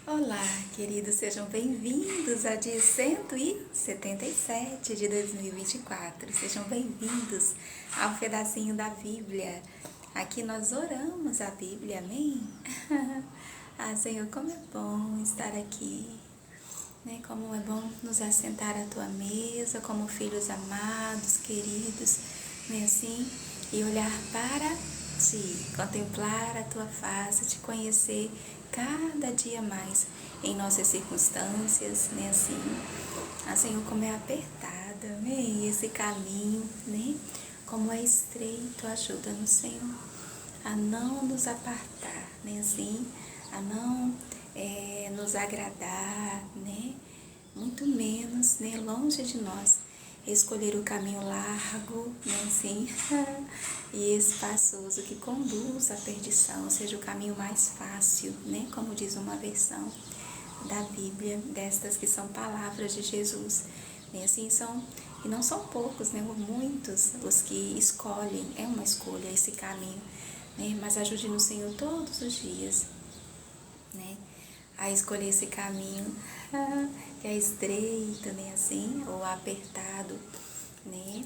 Olá, queridos, sejam bem-vindos ao dia 177 de 2024. Sejam bem-vindos ao pedacinho da Bíblia. Aqui nós oramos a Bíblia, amém? Ah, Senhor, como é bom estar aqui, né? Como é bom nos assentar à tua mesa, como filhos amados, queridos, né? Assim, e olhar para ti, contemplar a tua face, te conhecer cada dia mais em nossas circunstâncias, né? Assim, Senhor, como é apertada, né? Esse caminho, né? Como é estreito, ajuda-nos, Senhor, a não nos apartar, né? Assim, a não nos agradar, né? Muito menos, né? Longe de nós, escolher o caminho largo, né? Assim, e espaçoso que conduz à perdição, seja o caminho mais fácil, né? Como diz uma versão da Bíblia, destas que são palavras de Jesus, né? Assim são, e não são poucos, né? Muitos os que escolhem, é uma escolha esse caminho, né? Mas ajude-nos, Senhor, todos os dias, né? A escolher esse caminho que é estreito, né? Assim, ou apertado, né?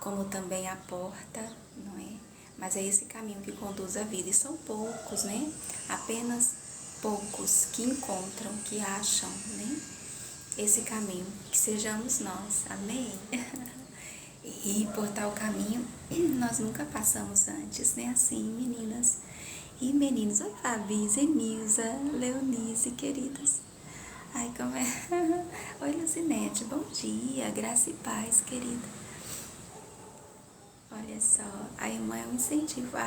Como também a porta, não é? Mas é esse caminho que conduz à vida. E são poucos, né? Apenas poucos que encontram, que acham, né? Esse caminho. Que sejamos nós. Amém? E por tal caminho nós nunca passamos antes, né? Assim, meninas e meninos. Oi, Fabi, Zenilza, Leonice, queridas. Ai, como é? Oi, Lucinete, bom dia, graça e paz, querida. Olha só, a irmã é um incentivo.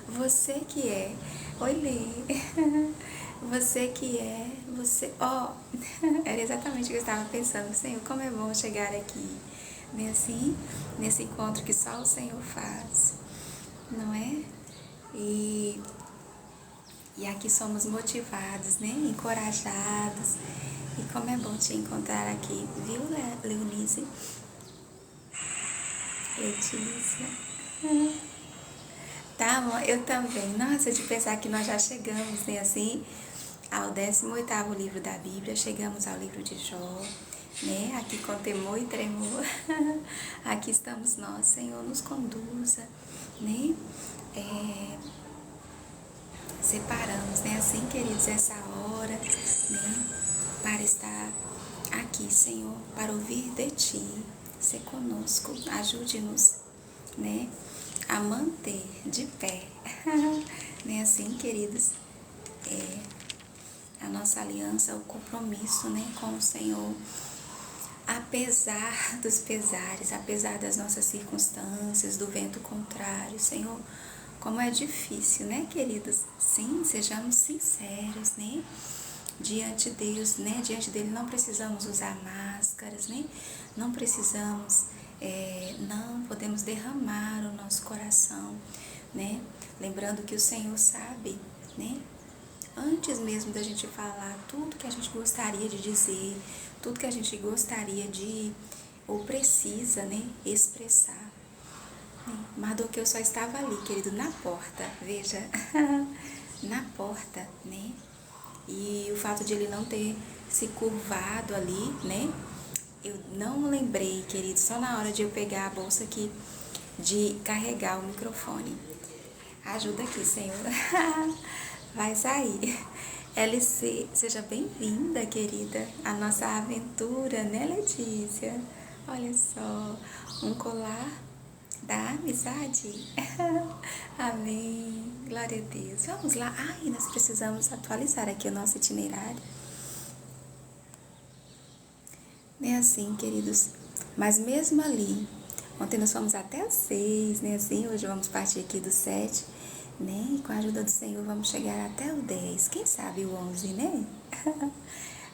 Você que é. Oi, Lê. Você que é. Você. Ó, era exatamente o que eu estava pensando. Senhor, como é bom chegar aqui. Né, assim, nesse encontro que só o Senhor faz. Não é? E aqui somos motivados, né? Encorajados. E como é bom te encontrar aqui, viu, Leonice? Letícia. Tá, amor? Eu também. Nossa, de pensar que nós já chegamos, né, assim, ao 18º livro da Bíblia, chegamos ao livro de Jó, né? Aqui com temor e tremor. Aqui estamos nós, Senhor, nos conduza, né? Separamos, né, assim, queridos, essa hora, né, para estar aqui, Senhor, para ouvir de Ti, ser conosco, ajude-nos, né, a manter de pé, né, assim, queridos, a nossa aliança, o compromisso, né, com o Senhor, apesar dos pesares, apesar das nossas circunstâncias, do vento contrário, Senhor, como é difícil, né, queridos? Sim, sejamos sinceros, né? Diante de Deus, né? Diante dele não precisamos usar máscaras, né? Não precisamos, não podemos derramar o nosso coração, né? Lembrando que o Senhor sabe, né? Antes mesmo da gente falar tudo que a gente gostaria de dizer, tudo que a gente gostaria de, ou precisa, né? Expressar. Mardoqueu só estava ali, querido, na porta, veja, na porta, né? E o fato de ele não ter se curvado ali, né? Eu não lembrei, querido, só na hora de eu pegar a bolsa aqui, de carregar o microfone. Ajuda aqui, Senhor. Vai sair. LC, seja bem-vinda, querida, à nossa aventura, né, Letícia? Olha só, um colar da amizade. Amém. Glória a Deus. Vamos lá. Ai, nós precisamos atualizar aqui o nosso itinerário. Não é assim, queridos. Mas mesmo ali, ontem nós fomos até as 6, né? Assim, hoje vamos partir aqui do 7, né? E com a ajuda do Senhor vamos chegar até o 10. Quem sabe o 11, né?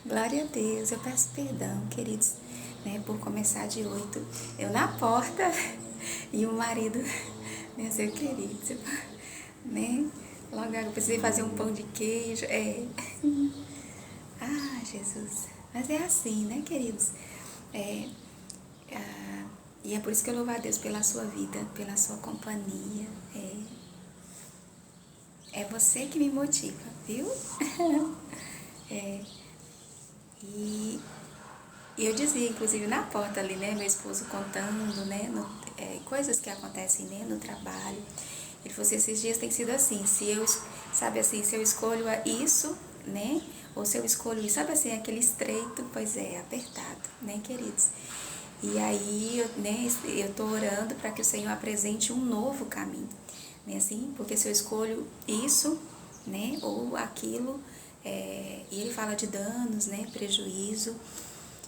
Glória a Deus. Eu peço perdão, queridos, né? Por começar de 8. Eu na porta e o marido, né? Seu querido, né? Logo eu precisei fazer um pão de queijo. Ah, Jesus. Mas é assim, né, queridos? E é por isso que eu louvo a Deus pela sua vida, pela sua companhia. É você que me motiva, viu? E eu dizia, inclusive, na porta ali, né, meu esposo contando, né, coisas que acontecem, né, no trabalho. Ele falou assim, esses dias tem sido assim, sabe assim, se eu escolho isso, né, ou se eu escolho isso, sabe assim, aquele estreito, pois é, apertado, né, queridos? E aí, né, eu tô orando para que o Senhor apresente um novo caminho, né, assim, porque se eu escolho isso, né, ou aquilo, e ele fala de danos, né, prejuízo,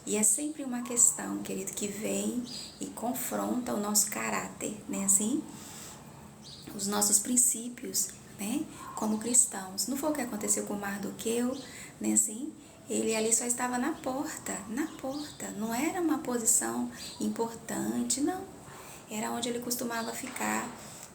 e é sempre uma questão, querido, que vem e confronta o nosso caráter, né, assim, os nossos princípios, né, como cristãos. Não foi o que aconteceu com Mardoqueu, né, assim, ele ali só estava na porta, não era uma posição importante, não, era onde ele costumava ficar,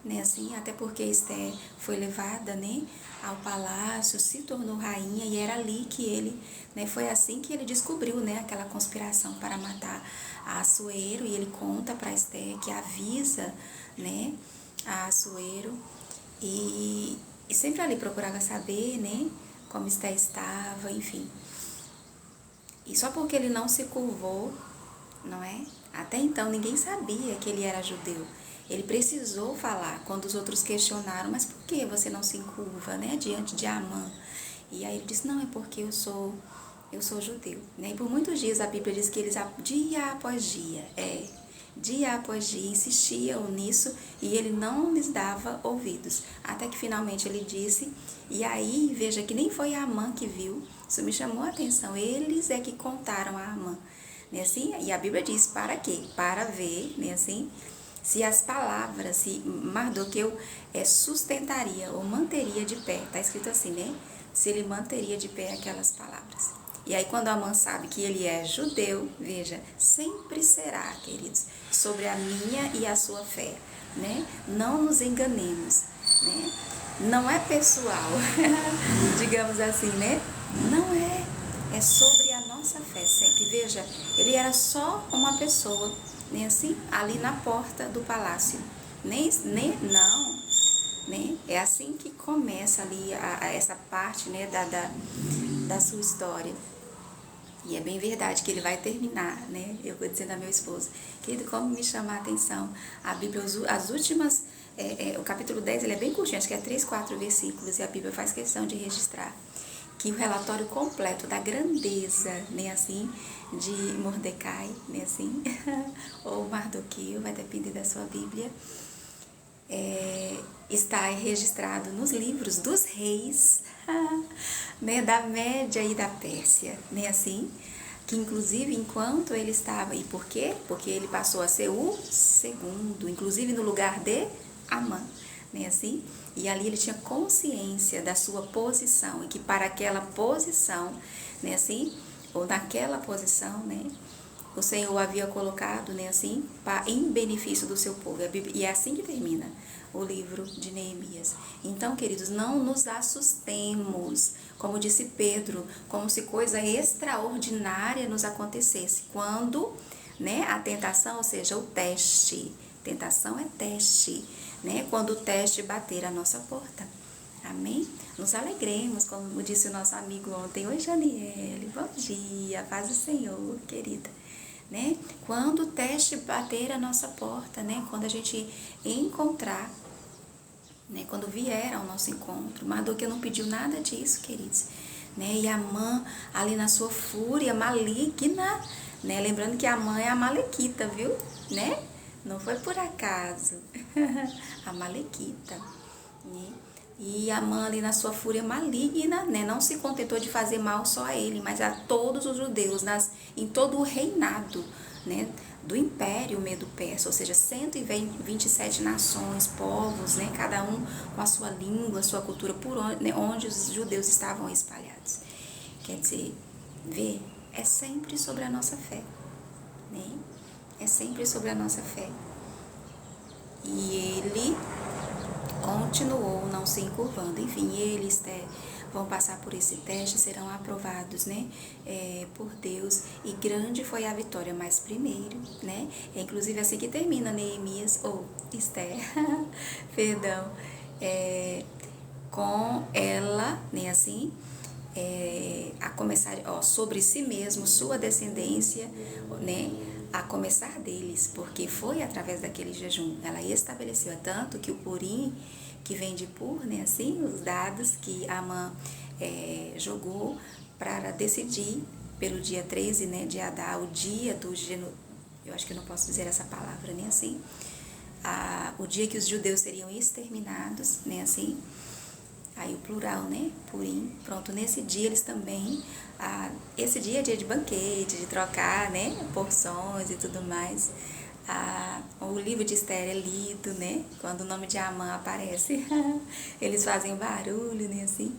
né, assim, até porque Esther foi levada, né, ao palácio, se tornou rainha e era ali que ele, né, foi assim que ele descobriu, né, aquela conspiração para matar a Assuero, e ele conta para Esther que avisa, né, a Assuero, e sempre ali procurava saber, né, como Esther estava, enfim. E só porque ele não se curvou, não é? Até então ninguém sabia que ele era judeu. Ele precisou falar quando os outros questionaram, mas por que você não se curva, né, diante de Amã? E aí ele disse, não, é porque eu sou judeu, né? E por muitos dias a Bíblia diz que eles, dia após dia, insistiam nisso e ele não lhes dava ouvidos. Até que finalmente ele disse, e aí veja que nem foi a Amã que viu, isso me chamou a atenção, eles é que contaram a Amã, né, assim? E a Bíblia diz, para quê? Para ver, né, assim, se as palavras, se Mardoqueu sustentaria ou manteria de pé, tá escrito assim, né? Se ele manteria de pé aquelas palavras. E aí quando Amã sabe que ele é judeu, veja, sempre será, queridos, sobre a minha e a sua fé, né? Não nos enganemos, né? Não é pessoal, digamos assim, né? Não é sobre a nossa fé sempre. Veja, ele era só uma pessoa, né, assim, ali na porta do palácio. Não, né? É assim que começa ali essa parte, né, da sua história. E é bem verdade que ele vai terminar, né? Eu vou dizendo a meu esposo, querido, como me chama a atenção a Bíblia, as últimas, o capítulo 10, ele é bem curtinho, acho que é 3, 4 versículos, e a Bíblia faz questão de registrar que o relatório completo da grandeza, né, assim, de Mordecai, né, assim, ou Mardoqueu, vai depender da sua Bíblia, está registrado nos livros dos reis, né, da Média e da Pérsia, né, assim, que inclusive enquanto ele estava, e por quê? Porque ele passou a ser o segundo, inclusive no lugar de Amã, né, assim, e ali ele tinha consciência da sua posição, e que para aquela posição, né, assim, ou naquela posição, né, o Senhor havia colocado, né, assim, em benefício do seu povo. E é assim que termina o livro de Neemias. Então, queridos, não nos assustemos, como disse Pedro, como se coisa extraordinária nos acontecesse. Quando, né, a tentação, ou seja, o teste, tentação é teste, né, quando o teste bater a nossa porta. Amém? Nos alegremos, como disse o nosso amigo ontem. Oi, Janiele, bom dia, paz do Senhor, querida. Né? Quando o teste bater a nossa porta, né? Quando a gente encontrar, né? Quando vier ao nosso encontro. Mardoqueu não pediu nada disso, queridos. Né? E Amã, ali na sua fúria maligna, né? Lembrando que Amã é a Malequita, viu? Né? Não foi por acaso. A Malequita, né? E Amã ali na sua fúria maligna, né, não se contentou de fazer mal só a ele, mas a todos os judeus, em todo o reinado, né, do Império Medo-Persa, ou seja, 127 nações, povos, né, cada um com a sua língua, a sua cultura, por onde, né, onde os judeus estavam espalhados. Quer dizer, vê, é sempre sobre a nossa fé, né? É sempre sobre a nossa fé. E ele continuou não se encurvando. Enfim, eles vão passar por esse teste, serão aprovados, né, por Deus, e grande foi a vitória, mas primeiro, né, é inclusive assim que termina Neemias, ou Esther, perdão, com ela, né, assim, a começar, sobre si mesmo, sua descendência, né, a começar deles, porque foi através daquele jejum, ela estabeleceu, tanto que o Purim, que vem de Pur, né, assim, os dados que Amã jogou para decidir pelo dia 13, né, de Adar, o dia do eu acho que eu não posso dizer essa palavra, né, assim, o dia que os judeus seriam exterminados, né, assim, aí o plural, né, Purim, pronto, nesse dia eles também, esse dia é dia de banquete, de trocar, né, porções e tudo mais. O livro de Esther é lido, né, quando o nome de Amã aparece, eles fazem barulho, né, assim,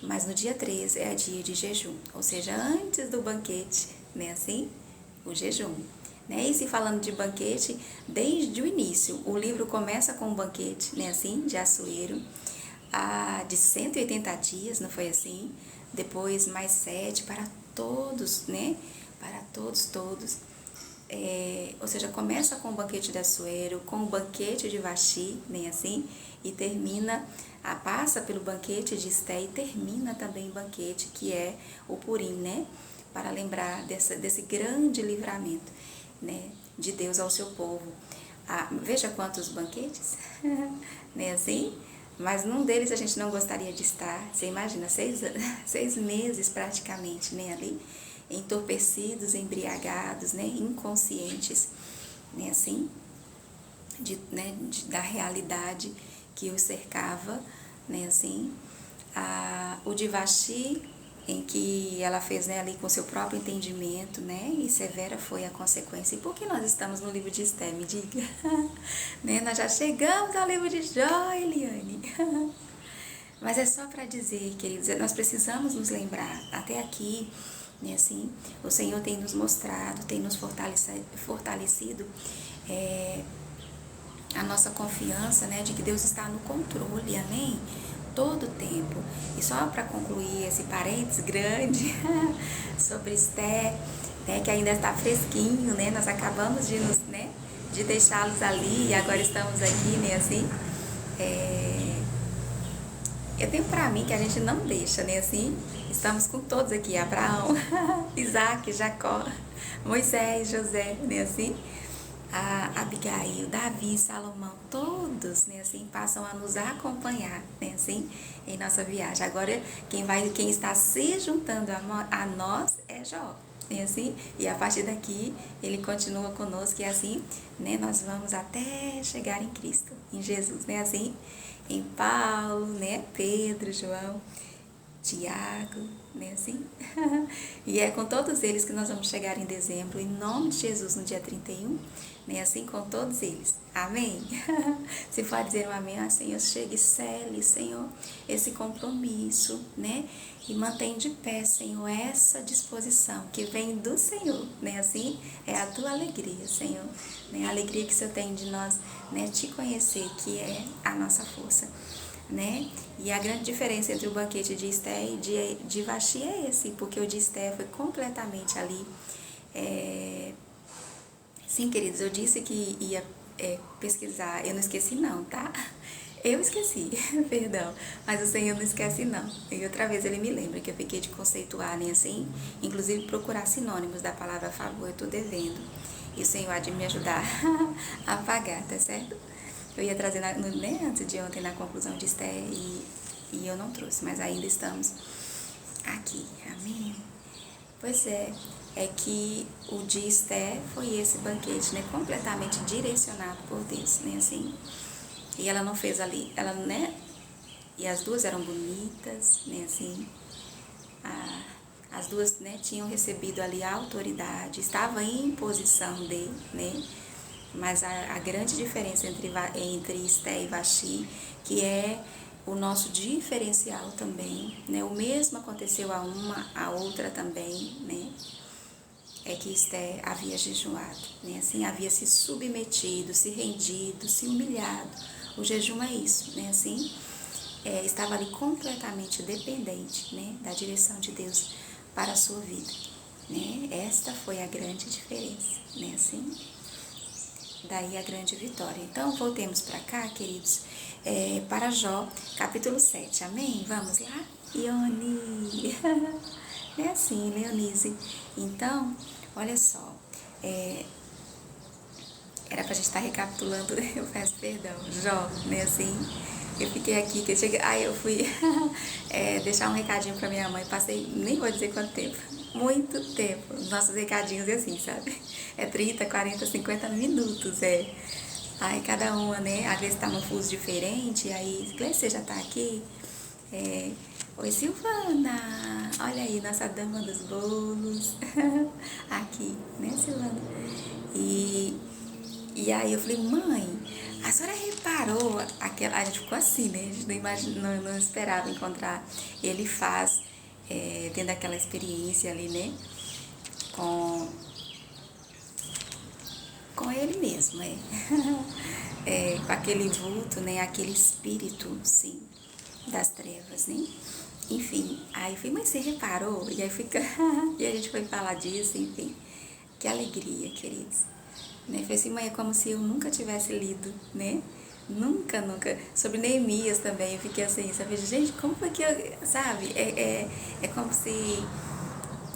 mas no dia 13 é dia de jejum, ou seja, antes do banquete, né, assim, o jejum. Né? E se falando de banquete, desde o início, o livro começa com um banquete, né, assim, de Assuero, de 180 dias, não foi assim? Depois mais 7 para todos, né? Para todos. Ou seja, começa com o banquete de Assuero, com o banquete de Vaxi, né, assim? E termina, passa pelo banquete de Esté e termina também o banquete que é o Purim, né? Para lembrar desse grande livramento, né, de Deus ao seu povo. Veja quantos banquetes, né, assim? Mas num deles a gente não gostaria de estar. Você imagina, 6 meses praticamente, né, ali, entorpecidos, embriagados, né, inconscientes, né, assim, da realidade que os cercava, né, assim. O de Vaxi, em que ela fez, né, ali com seu próprio entendimento, né, e severa foi a consequência. E por que nós estamos no livro de Esté, me diga? Né, nós já chegamos ao livro de Jó, Eliane. Mas é só para dizer, queridos, nós precisamos nos lembrar, até aqui, né, assim, o Senhor tem nos mostrado, tem nos fortalecido a nossa confiança, né, de que Deus está no controle, amém? Todo o tempo. E só para concluir esse parênteses grande sobre Esté, né, que ainda está fresquinho, né, nós acabamos de deixá-los ali e agora estamos aqui, né, assim, eu tenho para mim que a gente não deixa, né, assim, estamos com todos aqui, Abraão, Isaac, Jacó, Moisés, José, né, assim, Abigail, Davi, Salomão, todos, né, assim, passam a nos acompanhar, né, assim, em nossa viagem. Agora, quem está se juntando a nós é Jó, né, assim, e a partir daqui, ele continua conosco e assim, né, nós vamos até chegar em Cristo, em Jesus, né, assim, em Paulo, né, Pedro, João, Tiago, né, assim? E é com todos eles que nós vamos chegar em dezembro, em nome de Jesus, no dia 31, né, assim, com todos eles. Amém? Se for dizer um amém, Senhor, chegue, cele, Senhor, esse compromisso, né? E mantém de pé, Senhor, essa disposição que vem do Senhor, né, assim? É a tua alegria, Senhor, né? A alegria que o Senhor tem de nós, né, te conhecer, que é a nossa força, né? E a grande diferença entre o banquete de Esté e de Vaxi é esse, porque o de Esté foi completamente ali. Sim, queridos, eu disse que ia pesquisar, eu não esqueci não, tá? Eu esqueci, perdão, mas o Senhor não esquece não. E outra vez ele me lembra que eu fiquei de conceituar, né, assim, inclusive procurar sinônimos da palavra a favor, eu tô devendo. E o Senhor há de me ajudar a pagar, tá certo? Eu ia trazer antes de ontem na conclusão de Esté e eu não trouxe, mas ainda estamos aqui, amém? Pois é que o de Esté foi esse banquete, né, completamente direcionado por Deus, né, assim, e ela não fez ali, ela, né, e as duas eram bonitas, né, assim, as duas, né, tinham recebido ali a autoridade, estava em posição de, né, mas a grande diferença entre Esté e Vaxi, que é o nosso diferencial também, né? O mesmo aconteceu a uma, a outra também, né? É que Esté havia jejuado, né? Assim, havia se submetido, se rendido, se humilhado. O jejum é isso, né? Assim, estava ali completamente dependente, né? Da direção de Deus para a sua vida, né? Esta foi a grande diferença, né? Assim. daí a grande vitória. Então, voltemos para cá, queridos, para Jó, capítulo 7, amém? Vamos lá? Ione! É assim, Leonise. Então, olha só, era pra gente estar recapitulando, eu peço perdão, Jó, né, assim, eu fiquei aqui, que eu cheguei, aí eu fui deixar um recadinho pra minha mãe, passei, nem vou dizer quanto tempo, muito tempo, nossos recadinhos é assim, sabe, 30, 40, 50 minutos, aí cada uma, né, às vezes tá num fuso diferente, aí, você já tá aqui? Oi, Silvana, olha aí, nossa dama dos bolos, aqui, né, Silvana, e aí eu falei, mãe, a senhora reparou aquela. A gente ficou assim, né? A gente não esperava encontrar. Ele faz, tendo aquela experiência ali, né? Com ele mesmo, com aquele vulto, né? Aquele espírito, sim, das trevas, né? Enfim, aí eu falei, mas você reparou? E aí fica. E a gente foi falar disso, enfim. Que alegria, queridos. Né? Falei assim, mãe, é como se eu nunca tivesse lido, né? Nunca. Sobre Neemias também, eu fiquei assim, sabe? Gente, como foi que eu, sabe? É como se,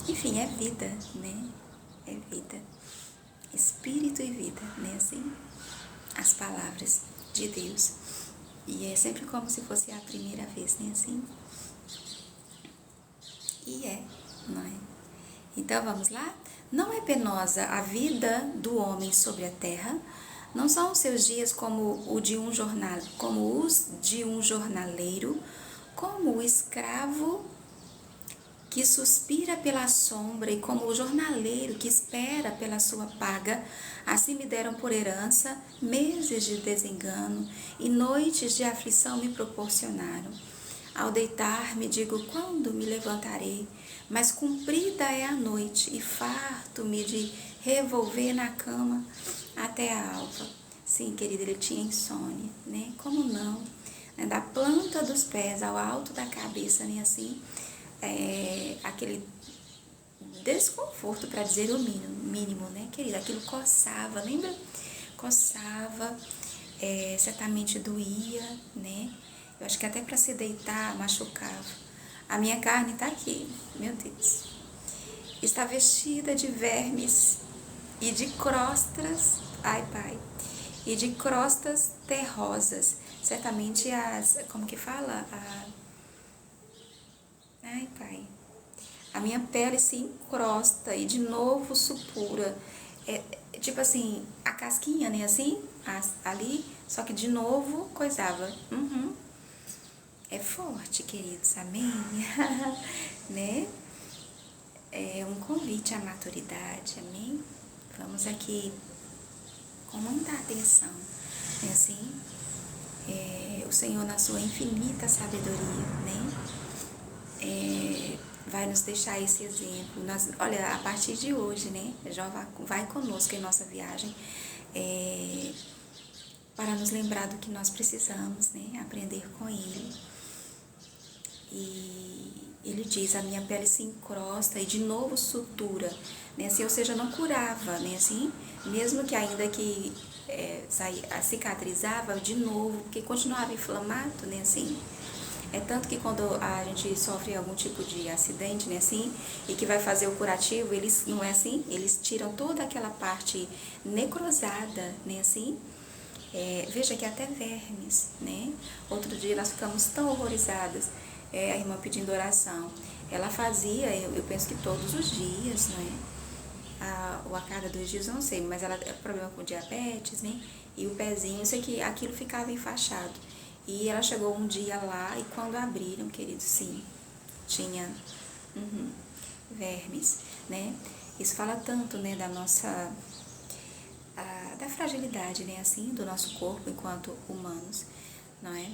enfim, é vida, né? É vida. Espírito e vida, né? Assim, as palavras de Deus. E é sempre como se fosse a primeira vez, né? Assim. E não é? Então vamos lá? Não é penosa a vida do homem sobre a terra? Não são os seus dias como os de um jornaleiro, como o escravo que suspira pela sombra e como o jornaleiro que espera pela sua paga? Assim me deram por herança meses de desengano e noites de aflição me proporcionaram. Ao deitar-me, digo, quando me levantarei? Mas comprida é a noite e farto-me de revolver na cama até a alva. Sim, querida, ele tinha insônia, né? Como não? Da planta dos pés ao alto da cabeça, né? Assim, aquele desconforto, para dizer o mínimo, né, querida? Aquilo coçava, lembra? Coçava, certamente doía, né? Eu acho que até para se deitar machucava. A minha carne tá aqui, meu Deus. Está vestida de vermes e de crostas, ai pai, e de crostas terrosas. Certamente como que fala? Ai pai. A minha pele se encrosta e de novo supura. Tipo assim, a casquinha, né? Assim, ali, só que de novo coisava. É forte, queridos, amém? Né? É um convite à maturidade, amém? Vamos aqui com muita atenção. É assim, o Senhor, na sua infinita sabedoria, né? Vai nos deixar esse exemplo. Olha, a partir de hoje, né? Já vai conosco em nossa viagem, para nos lembrar do que nós precisamos, né? Aprender com Ele. E ele diz, a minha pele se encrosta e de novo sutura, né? Assim, ou seja, não curava, né? Assim, mesmo que ainda que cicatrizava de novo, porque continuava inflamado, né? Assim, tanto que quando a gente sofre algum tipo de acidente, né? Assim, e que vai fazer o curativo, eles, não é assim? Eles tiram toda aquela parte necrosada, né? Assim, veja que até vermes, né? Outro dia nós ficamos tão horrorizadas, a irmã pedindo oração. Ela fazia, eu penso que todos os dias, né? Ou a cada 2 dias, eu não sei, mas ela tem problema com diabetes, né? E o pezinho, eu sei que aquilo ficava enfaixado. E ela chegou um dia lá e quando abriram, querido, sim, tinha vermes, né? Isso fala tanto, né, da nossa da fragilidade, né, assim, do nosso corpo enquanto humanos, não é?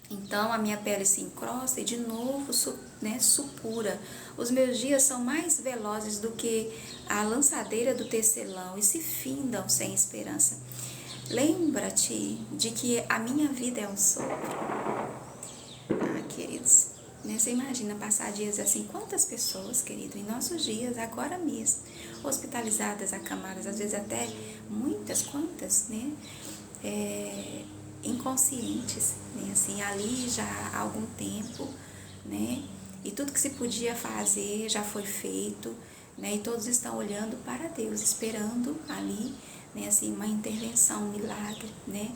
Então a minha pele se encrosta e de novo, né, supura. Os meus dias são mais velozes do que a lançadeira do tecelão e se findam sem esperança. Lembra-te de que a minha vida é um sopro. Queridos, Né? Você imagina passar dias assim, quantas pessoas, querido, em nossos dias, agora mesmo, hospitalizadas, acamadas, às vezes até muitas, quantas, né? Inconscientes, né? Assim, ali já há algum tempo, né? E tudo que se podia fazer já foi feito, né? E todos estão olhando para Deus, esperando ali, né? Assim, uma intervenção, um milagre, né?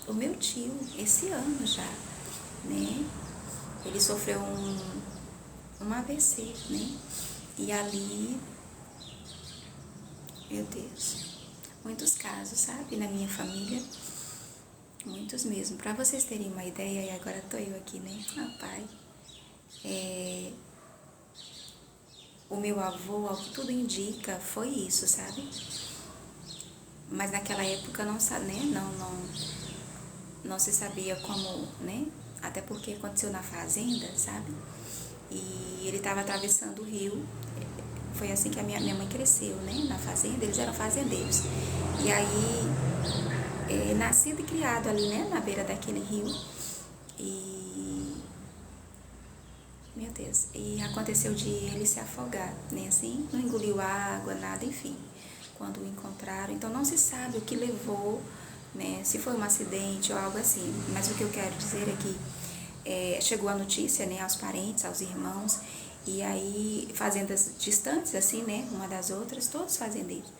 O meu tio, esse ano já, né? Ele sofreu um AVC, né? E ali, meu Deus, muitos casos, sabe? Na minha família, muitos mesmo. Para vocês terem uma ideia, e agora tô eu aqui, né? Pai, o meu avô, ao que tudo indica, foi isso, sabe? Mas naquela época não se sabia como, né? Até porque aconteceu na fazenda, sabe? E ele estava atravessando o rio. Foi assim que a minha mãe cresceu, né? Na fazenda, eles eram fazendeiros. E aí, nascido e criado ali, né? Na beira daquele rio. E, meu Deus, e aconteceu de ele se afogar, né? Assim, não engoliu água, nada, enfim. Quando o encontraram, então não se sabe o que levou, né? Se foi um acidente ou algo assim. Mas o que eu quero dizer é que chegou a notícia, né, aos parentes, aos irmãos, e aí fazendas distantes assim, né, uma das outras, todos fazendeiros.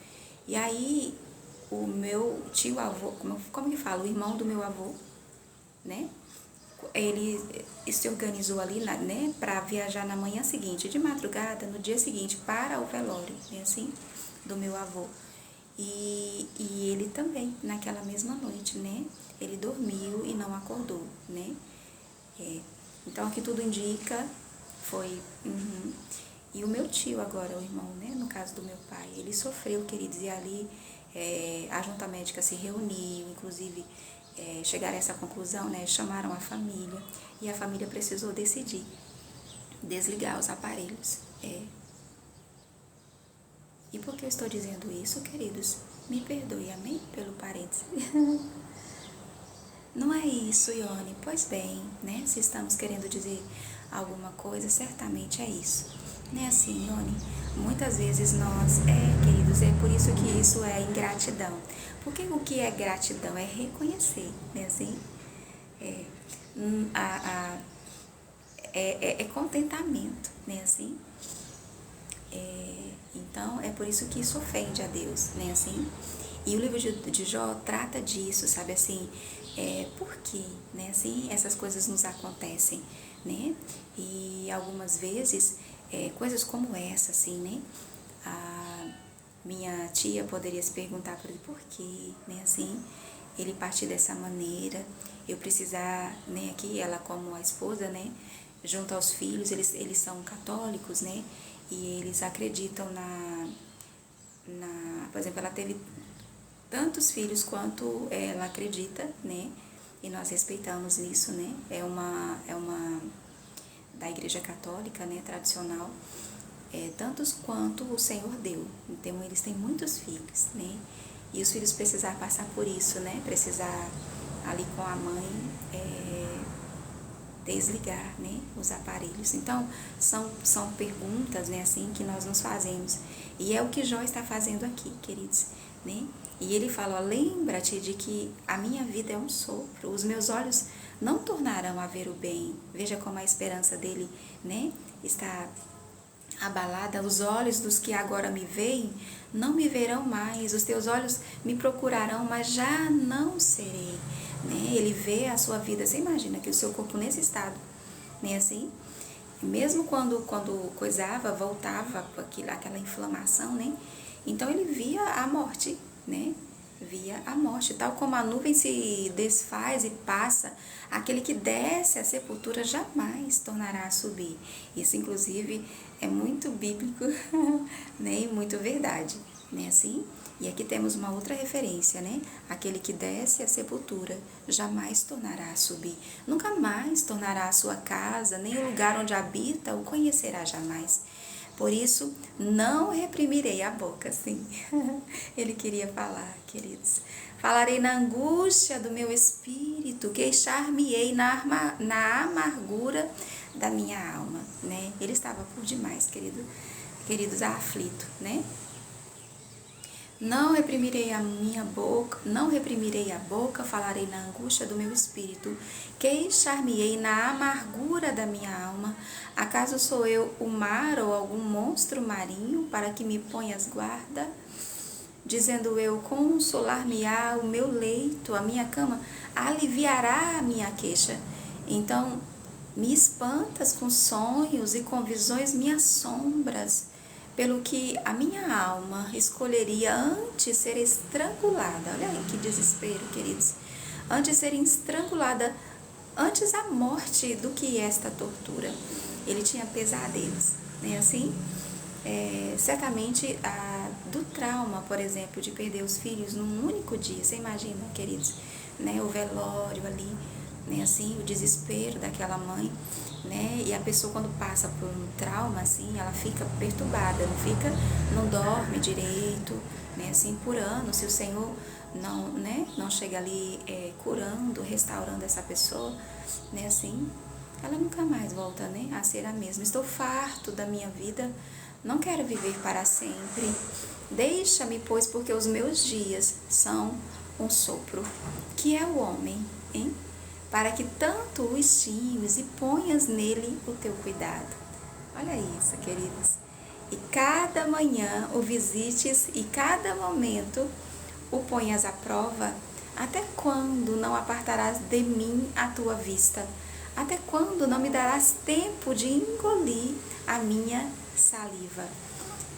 E aí o meu tio avô, como que fala, o irmão do meu avô, né, ele se organizou ali, né, para viajar na manhã seguinte, de madrugada, no dia seguinte, para o velório, né, assim, do meu avô. E ele também, naquela mesma noite, né, ele dormiu e não acordou, né. Então, o que tudo indica foi... E o meu tio agora, o irmão, né, no caso do meu pai, ele sofreu, queridos, e ali a junta médica se reuniu, inclusive chegaram a essa conclusão, né, chamaram a família, e a família precisou decidir desligar os aparelhos. E por que eu estou dizendo isso, queridos? Me perdoe, amém? Pelo parênteses. Não é isso, Ione. Pois bem, né? Se estamos querendo dizer alguma coisa, certamente é isso. Não é assim, Ione? Muitas vezes nós, queridos, é por isso que isso é ingratidão. Porque o que é gratidão? É reconhecer, né? Assim, é contentamento, né? Assim, então, é por isso que isso ofende a Deus, né? Assim, e o livro de Jó trata disso, sabe? Assim, por quê, né? Assim, essas coisas nos acontecem, né? E algumas vezes, coisas como essa, assim, né? A minha tia poderia se perguntar por quê, né? Assim, ele partir dessa maneira, eu precisar, né? Aqui, ela como a esposa, né? Junto aos filhos, eles são católicos, né? E eles acreditam por exemplo, ela teve tantos filhos quanto ela acredita, né? E nós respeitamos isso, né? É uma da Igreja Católica, né? Tradicional, tantos quanto o Senhor deu. Então, eles têm muitos filhos, né? E os filhos precisar passar por isso, né? Precisar ali com a mãe desligar, né, os aparelhos. Então, são perguntas, né, assim, que nós nos fazemos. E é o que Jó está fazendo aqui, queridos, né? E ele fala, ó, lembra-te de que a minha vida é um sopro, os meus olhos não tornarão a ver o bem. Veja como a esperança dele, né, está abalada. Os olhos dos que agora me veem não me verão mais, os teus olhos me procurarão, mas já não serei. Né? Ele vê a sua vida, você imagina que o seu corpo nesse estado, né, assim, mesmo quando coisava, voltava aquela inflamação, né, então ele via a morte, né, via a morte, tal como a nuvem se desfaz e passa, aquele que desce à sepultura jamais tornará a subir. Isso, inclusive, é muito bíblico, né, e muito verdade, né, assim. E aqui temos uma outra referência, né? Aquele que desce à sepultura jamais tornará a subir. Nunca mais tornará a sua casa, nem o lugar onde habita o conhecerá jamais. Por isso, não reprimirei a boca, sim. Ele queria falar, queridos. Falarei na angústia do meu espírito, queixar-me-ei na amargura da minha alma, né? Ele estava por demais, queridos, aflito, né? Não reprimirei a boca, falarei na angústia do meu espírito, queixar-me-ei na amargura da minha alma. Acaso sou eu o mar ou algum monstro marinho para que me ponhas guarda? Dizendo eu, consolar-me-á o meu leito, a minha cama aliviará a minha queixa. Então me espantas com sonhos e com visões me assombras, pelo que a minha alma escolheria antes ser estrangulada. Olha aí que desespero, queridos. Antes ser estrangulada, antes a morte do que esta tortura. Ele tinha pesadelos, né? Assim, certamente do trauma, por exemplo, de perder os filhos num único dia. Você imagina, queridos, né? O velório ali, né? Assim, o desespero daquela mãe, né? E a pessoa, quando passa por um trauma, assim, ela fica perturbada, não dorme direito, né? Assim, por anos, se o Senhor não chega ali curando, restaurando essa pessoa, né? Assim, ela nunca mais volta, né? A ser a mesma. Estou farto da minha vida, não quero viver para sempre. Deixa-me, pois, porque os meus dias são um sopro. Que é o homem, hein? Para que tanto o estimes e ponhas nele o teu cuidado. Olha isso, queridos. E cada manhã o visites e cada momento o ponhas à prova. Até quando não apartarás de mim a tua vista? Até quando não me darás tempo de engolir a minha saliva?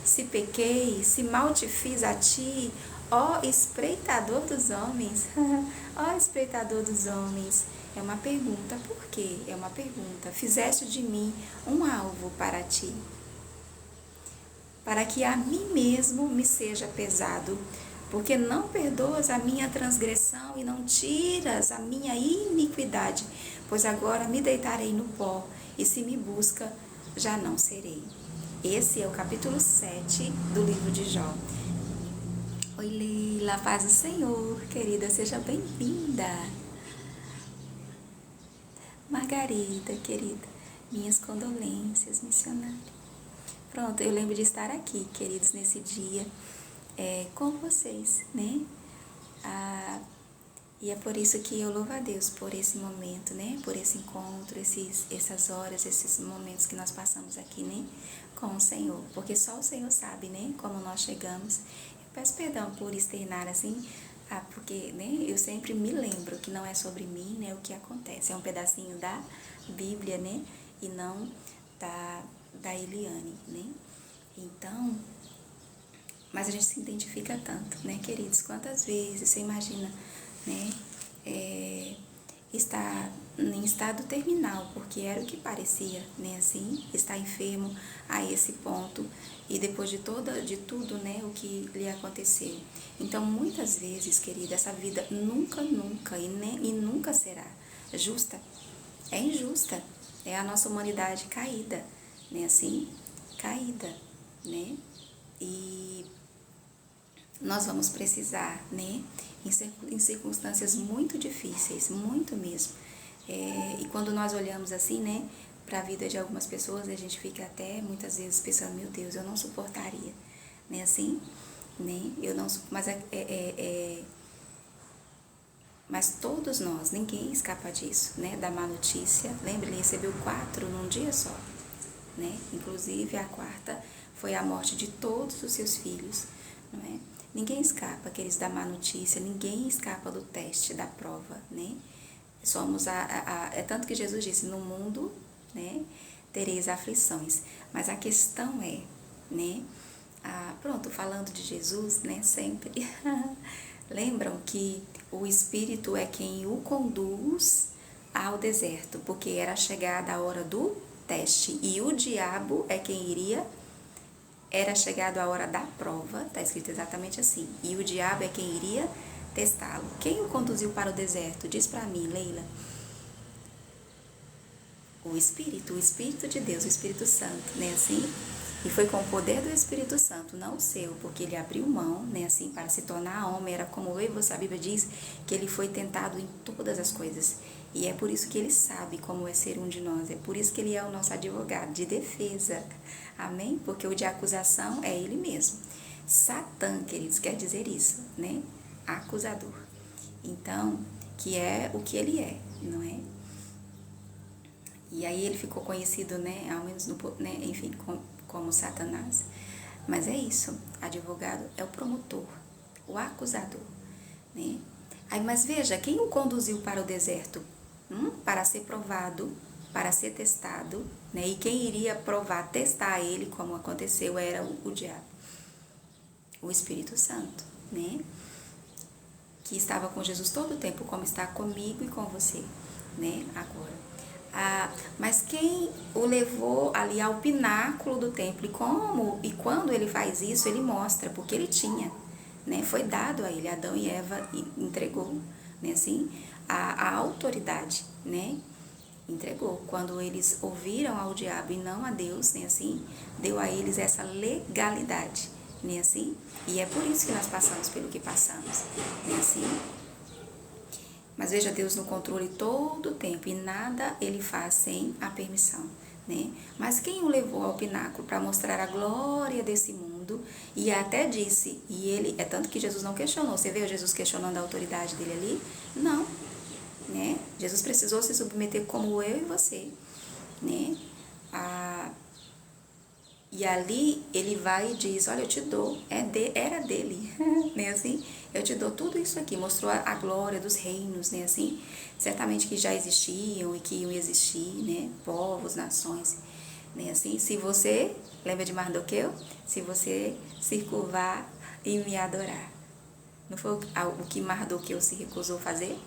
Se pequei, se mal te fiz a ti, ó espreitador dos homens, ó espreitador dos homens. É uma pergunta, por quê? É uma pergunta. Fizeste de mim um alvo para ti, para que a mim mesmo me seja pesado, porque não perdoas a minha transgressão e não tiras a minha iniquidade, pois agora me deitarei no pó, e se me busca, já não serei. Esse é o capítulo 7 do livro de Jó. Oi, Leila, paz do Senhor, querida, seja bem-vinda. Margarida, querida, minhas condolências, missionária. Pronto, eu lembro de estar aqui, queridos, nesse dia com vocês, né? E é por isso que eu louvo a Deus por esse momento, né? Por esse encontro, essas horas, esses momentos que nós passamos aqui, né? Com o Senhor. Porque só o Senhor sabe, né? Como nós chegamos. Eu peço perdão por externar assim, porque, né? Eu sempre me lembro que não é sobre mim, né? O que acontece. É um pedacinho da Bíblia, né? E não da Eliane, né? Então, mas a gente se identifica tanto, né, queridos? Quantas vezes você imagina, né, estar em estado terminal, porque era o que parecia, né, assim, estar enfermo a esse ponto, e depois de tudo, né, o que lhe aconteceu. Então, muitas vezes, querida, essa vida nunca e nunca será justa. É injusta, é a nossa humanidade caída, né, assim, caída, né, e nós vamos precisar, né, em circunstâncias muito difíceis, muito mesmo. E quando nós olhamos assim, né, para a vida de algumas pessoas, a gente fica até muitas vezes pensando, meu Deus, eu não suportaria, né, assim, né, eu não, mas todos nós, ninguém escapa disso, né, da má notícia. Lembra, ele recebeu 4 num dia só, né, inclusive a 4ª foi a morte de todos os seus filhos, não é? Ninguém escapa, aqueles da má notícia, ninguém escapa do teste, da prova, né? Somos é tanto que Jesus disse, no mundo, né, tereis aflições. Mas a questão é, né, pronto, falando de Jesus, né, sempre, lembram que o Espírito é quem o conduz ao deserto, porque era chegada a hora do teste, e o diabo é quem era chegado a hora da prova, está escrito exatamente assim, e o diabo é quem iria testá-lo. Quem o conduziu para o deserto? Diz para mim, Leila. O Espírito de Deus, o Espírito Santo, né, assim? E foi com o poder do Espírito Santo, não o seu, porque ele abriu mão, né, assim, para se tornar homem. Era como eu e você, a Bíblia diz que ele foi tentado em todas as coisas. E é por isso que ele sabe como é ser um de nós. É por isso que ele é o nosso advogado de defesa. Amém? Porque o de acusação é ele mesmo. Satã, queridos, quer dizer isso, né? Acusador. Então, que é o que ele é, não é? E aí ele ficou conhecido, né, ao menos no, né, enfim, como Satanás. Mas é isso, advogado é o promotor, o acusador, né? Aí, mas veja, quem o conduziu para o deserto? Para ser provado, para ser testado, né? E quem iria provar, testar ele, como aconteceu, era o diabo, o Espírito Santo, né? Que estava com Jesus todo o tempo, como está comigo e com você, né? Agora. Mas quem o levou ali ao pináculo do templo, e quando ele faz isso, ele mostra, porque ele tinha, né? Foi dado a ele, Adão e Eva entregou, né? Assim, a autoridade, né? Entregou. Quando eles ouviram ao diabo e não a Deus, né? Assim, deu a eles essa legalidade, né? Assim, e é por isso que nós passamos pelo que passamos, né? Assim. Mas veja Deus no controle todo o tempo e nada ele faz sem a permissão, né? Mas quem o levou ao pináculo para mostrar a glória desse mundo e até disse, e ele, é tanto que Jesus não questionou, você vê Jesus questionando a autoridade dele ali? Não, né? Jesus precisou se submeter como eu e você, né? E ali ele vai e diz, olha, eu te dou, era dele, né, assim, eu te dou tudo isso aqui, mostrou a glória dos reinos, né, assim, certamente que já existiam e que iam existir, né, povos, nações, né, assim, se você, lembra de Mardoqueu? Se você se curvar e me adorar, não foi o que Mardoqueu se recusou a fazer?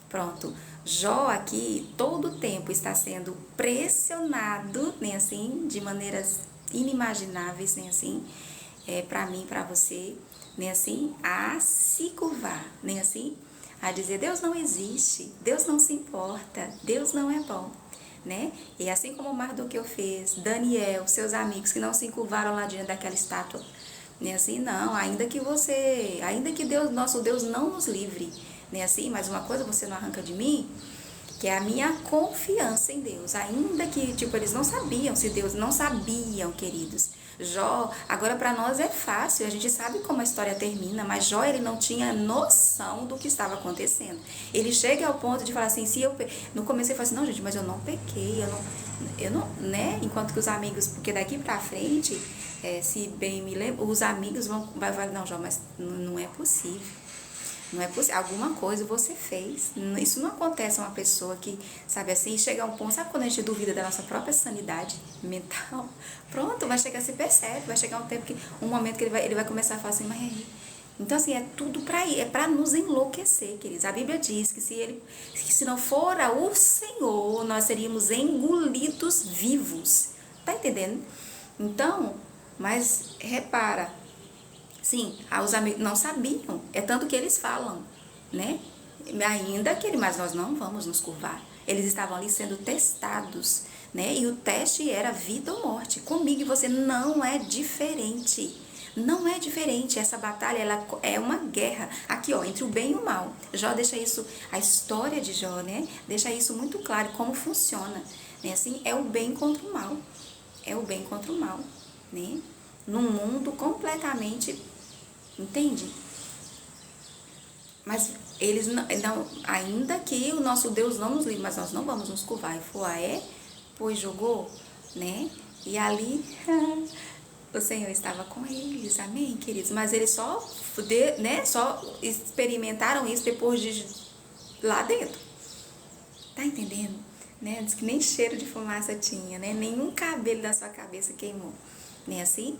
Pronto, Jó aqui todo o tempo está sendo pressionado, né, assim, de maneiras inimagináveis, né, assim, para mim, para você, né, assim, a se curvar, né, assim, a dizer, Deus não existe, Deus não se importa, Deus não é bom, né, e assim como Mardoqueu fez, Daniel, seus amigos que não se curvaram lá diante daquela estátua, né, assim, não, ainda que Deus, nosso Deus não nos livre, né, assim, mas uma coisa você não arranca de mim, que é a minha confiança em Deus, ainda que, tipo, eles não sabiam se Deus, não sabiam, queridos. Jó, agora para nós é fácil, a gente sabe como a história termina, mas Jó, ele não tinha noção do que estava acontecendo. Ele chega ao ponto de falar assim, no começo ele fala assim, não, gente, mas eu não pequei, eu não, né, enquanto que os amigos, porque daqui pra frente, se bem me lembro, os amigos vai falar, não, Jó, mas não é possível. Não é possível, alguma coisa você fez. Isso não acontece a uma pessoa que, sabe assim, chega a um ponto, sabe quando a gente duvida da nossa própria sanidade mental? Pronto, vai chegar, se percebe, vai chegar um momento que ele vai começar a falar assim, mas então assim, é tudo para ir, é para nos enlouquecer, queridos. A Bíblia diz que se não fora o Senhor, nós seríamos engolidos vivos. Tá entendendo? Então, mas repara, sim, os amigos não sabiam, é tanto que eles falam, né? Mas nós não vamos nos curvar. Eles estavam ali sendo testados, né? E o teste era vida ou morte. Comigo e você não é diferente. Não é diferente. Essa batalha, ela é uma guerra. Aqui, ó, entre o bem e o mal. Jó deixa isso, a história de Jó, né? Deixa isso muito claro, como funciona. Né? Assim, é o bem contra o mal. É o bem contra o mal, né? Num mundo completamente... Entende? Mas eles não, ainda que o nosso Deus não nos livre, mas nós não vamos nos curvar. E foi, pois jogou, né? E ali o Senhor estava com eles, amém, queridos? Mas eles só experimentaram isso depois de lá dentro. Tá entendendo? Né? Diz que nem cheiro de fumaça tinha, né? Nenhum cabelo da sua cabeça queimou. Né assim?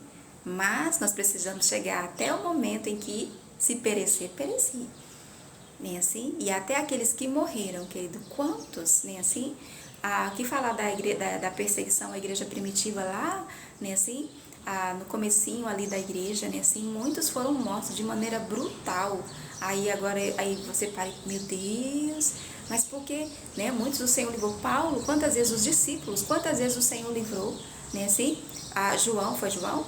Mas nós precisamos chegar até o momento em que, se perecer, perecer. Nem assim? E até aqueles que morreram, querido, quantos, nem assim? Aqui falar da perseguição à igreja primitiva lá, nem assim? No comecinho ali da igreja, né, assim, muitos foram mortos de maneira brutal. Aí você para, meu Deus, Mas porque, né, muitos o Senhor livrou. Paulo, quantas vezes os discípulos, quantas vezes o Senhor livrou, né, assim? Foi João,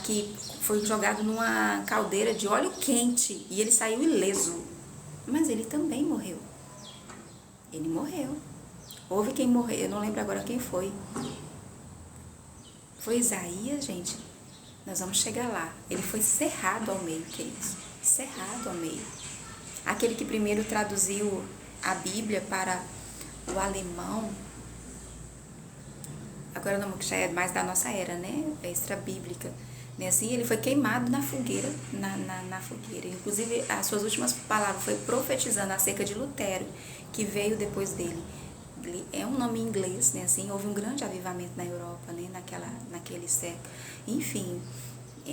que foi jogado numa caldeira de óleo quente e ele saiu ileso. Mas ele também morreu. Ele morreu. Houve quem morreu, eu não lembro agora quem foi. Foi Isaías, gente. Nós vamos chegar lá. Ele foi cerrado ao meio, queridos. Cerrado ao meio. Aquele que primeiro traduziu a Bíblia para o alemão, agora não, que já é mais da nossa era, né? É extra-bíblica. Né? Assim, ele foi queimado na fogueira, na fogueira. Inclusive, as suas últimas palavras foi profetizando acerca de Lutero, que veio depois dele. É um nome em inglês, né? Assim, houve um grande avivamento na Europa, né? Naquele século. Enfim,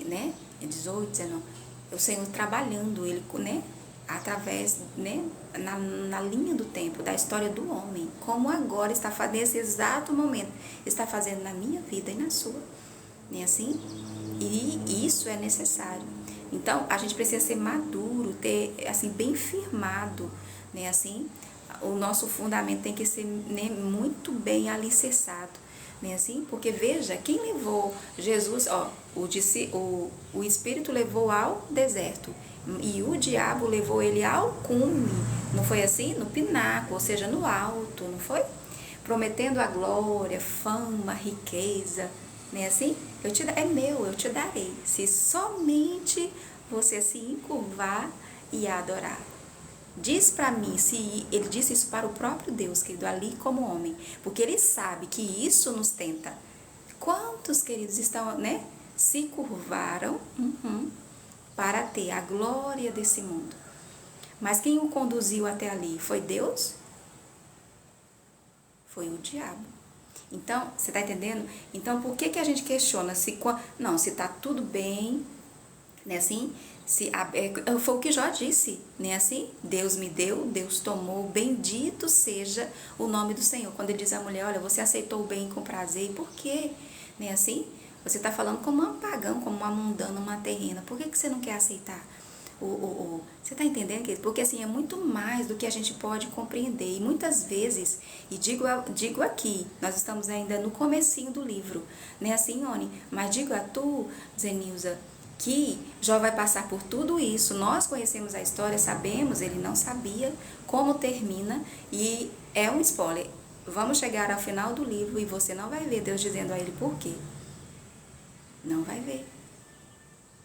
né? 18, 19. O Senhor trabalhando, ele, né? Através, né? Na linha do tempo, da história do homem. Como agora está fazendo, nesse exato momento, está fazendo na minha vida e na sua. Né? Assim? E isso é necessário. Então, a gente precisa ser maduro, ter, assim, bem firmado, né? Assim, o nosso fundamento tem que ser, né, muito bem alicerçado, né, assim, porque veja, quem levou Jesus, o Espírito levou ao deserto e o diabo levou ele ao cume, não foi assim? No pináculo, ou seja, no alto, não foi? Prometendo a glória, fama, riqueza, né, assim? É meu, eu te darei, se somente você se encurvar e adorar. Diz para mim, se ele disse isso para o próprio Deus, querido, ali como homem, porque ele sabe que isso nos tenta. Quantos, queridos, estão, né, se curvaram para ter a glória desse mundo? Mas quem o conduziu até ali? Foi Deus? Foi o diabo. Então, você está entendendo? Então, por que a gente questiona se está tudo bem, né, assim? Foi o que Jó disse, né, assim? Deus me deu, Deus tomou, bendito seja o nome do Senhor. Quando ele diz à mulher, olha, você aceitou o bem com prazer, e por quê? Né, assim? Você está falando como um pagão, como uma mundana, uma terrena. Por que você não quer aceitar? Você está entendendo, querido? Porque assim, é muito mais do que a gente pode compreender. E muitas vezes, e digo aqui, nós estamos ainda no comecinho do livro, né, assim, Oni? Mas digo a tu, Zenilza, que Jó vai passar por tudo isso. Nós conhecemos a história, sabemos, ele não sabia como termina, e é um spoiler. Vamos chegar ao final do livro e você não vai ver Deus dizendo a ele por quê. Não vai ver.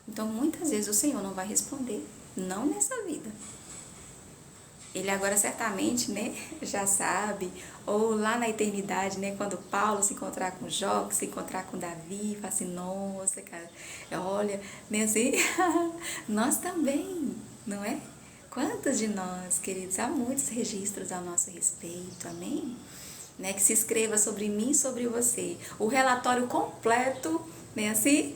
Então, muitas vezes o Senhor não vai responder, não nessa vida. Ele agora certamente, né, já sabe, ou lá na eternidade, né, quando Paulo se encontrar com Jó, se encontrar com Davi, fala assim, nossa, cara, olha, né, assim, nós também, não é? Quantos de nós, queridos, há muitos registros ao nosso respeito, amém? Né, que se escreva sobre mim e sobre você, o relatório completo, né, assim,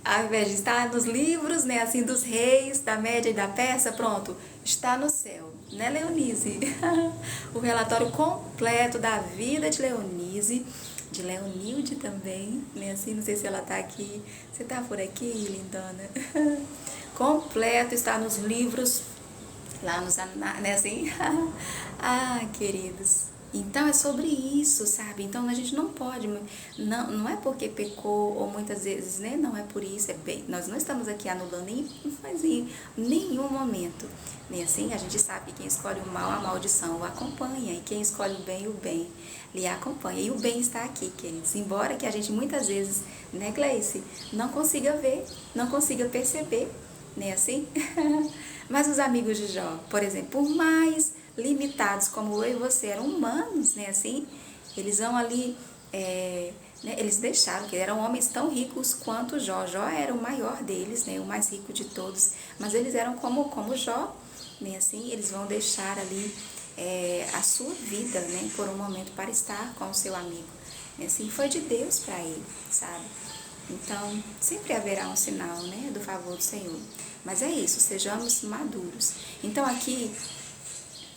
ao invés de estar nos livros, né, assim, dos reis, da Média e da Pérsia, pronto, está no céu, né, Leonise? O relatório completo da vida de Leonise, de Leonilde também, né, assim, não sei se ela está aqui, você está por aqui, lindona? Completo, está nos livros, lá nos, né, assim, queridos. Então é sobre isso, sabe? Então a gente não pode, não é porque pecou, ou muitas vezes, né? Não é por isso, nós não estamos aqui anulando, mas em nenhum momento, né? Assim, a gente sabe que quem escolhe o mal, a maldição o acompanha, e quem escolhe o bem lhe acompanha. E o bem está aqui, queridos. Embora que a gente muitas vezes, né, Gleice, não consiga ver, não consiga perceber, né? Assim, mas os amigos de Jó, por exemplo, por mais limitados como eu e você, eram humanos, né, assim, eles vão ali, né, eles deixaram, que eram homens tão ricos quanto Jó. Jó era o maior deles, né, o mais rico de todos, mas eles eram como Jó, né, assim, eles vão deixar ali a sua vida, né, por um momento para estar com o seu amigo, né, assim, foi de Deus para ele, sabe? Então, sempre haverá um sinal, né, do favor do Senhor. Mas é isso, sejamos maduros. Então, aqui,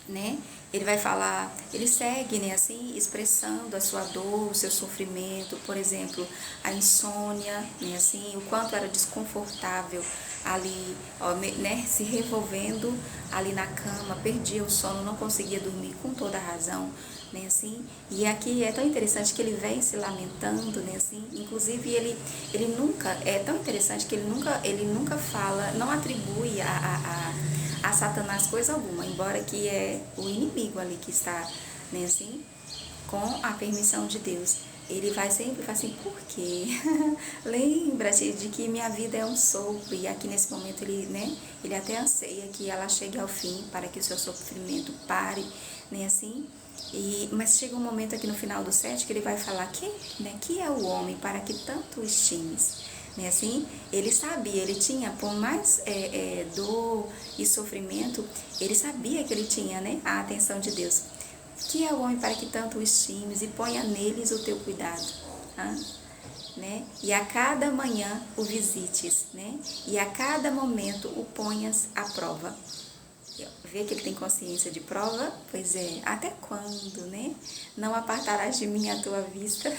né, ele vai falar, ele segue, né, assim, expressando a sua dor, o seu sofrimento, por exemplo, a insônia, né, assim, o quanto era desconfortável ali, ó, né, se revolvendo ali na cama, perdia o sono, não conseguia dormir com toda a razão, né, assim, e aqui é tão interessante que ele vem se lamentando, né, assim, inclusive ele nunca, é tão interessante que ele nunca fala, não atribui a Satanás coisa alguma, embora que é o inimigo ali que está, né, assim, com a permissão de Deus. Ele vai sempre falar assim, por quê? Lembra-te de que minha vida é um sopro, e aqui nesse momento ele, né, ele até anseia que ela chegue ao fim, para que o seu sofrimento pare, né, assim, mas chega um momento aqui no final do 7 que ele vai falar que é o homem para que tanto o estimes, né, assim, ele sabia, ele tinha, por mais dor e sofrimento, ele sabia que ele tinha, né, a atenção de Deus. Que é o homem para que tanto o estimes e ponha neles o teu cuidado, né? E a cada manhã o visites, né? E a cada momento o ponhas à prova. Vê que ele tem consciência de prova? Pois é, até quando, né? Não apartarás de mim a tua vista?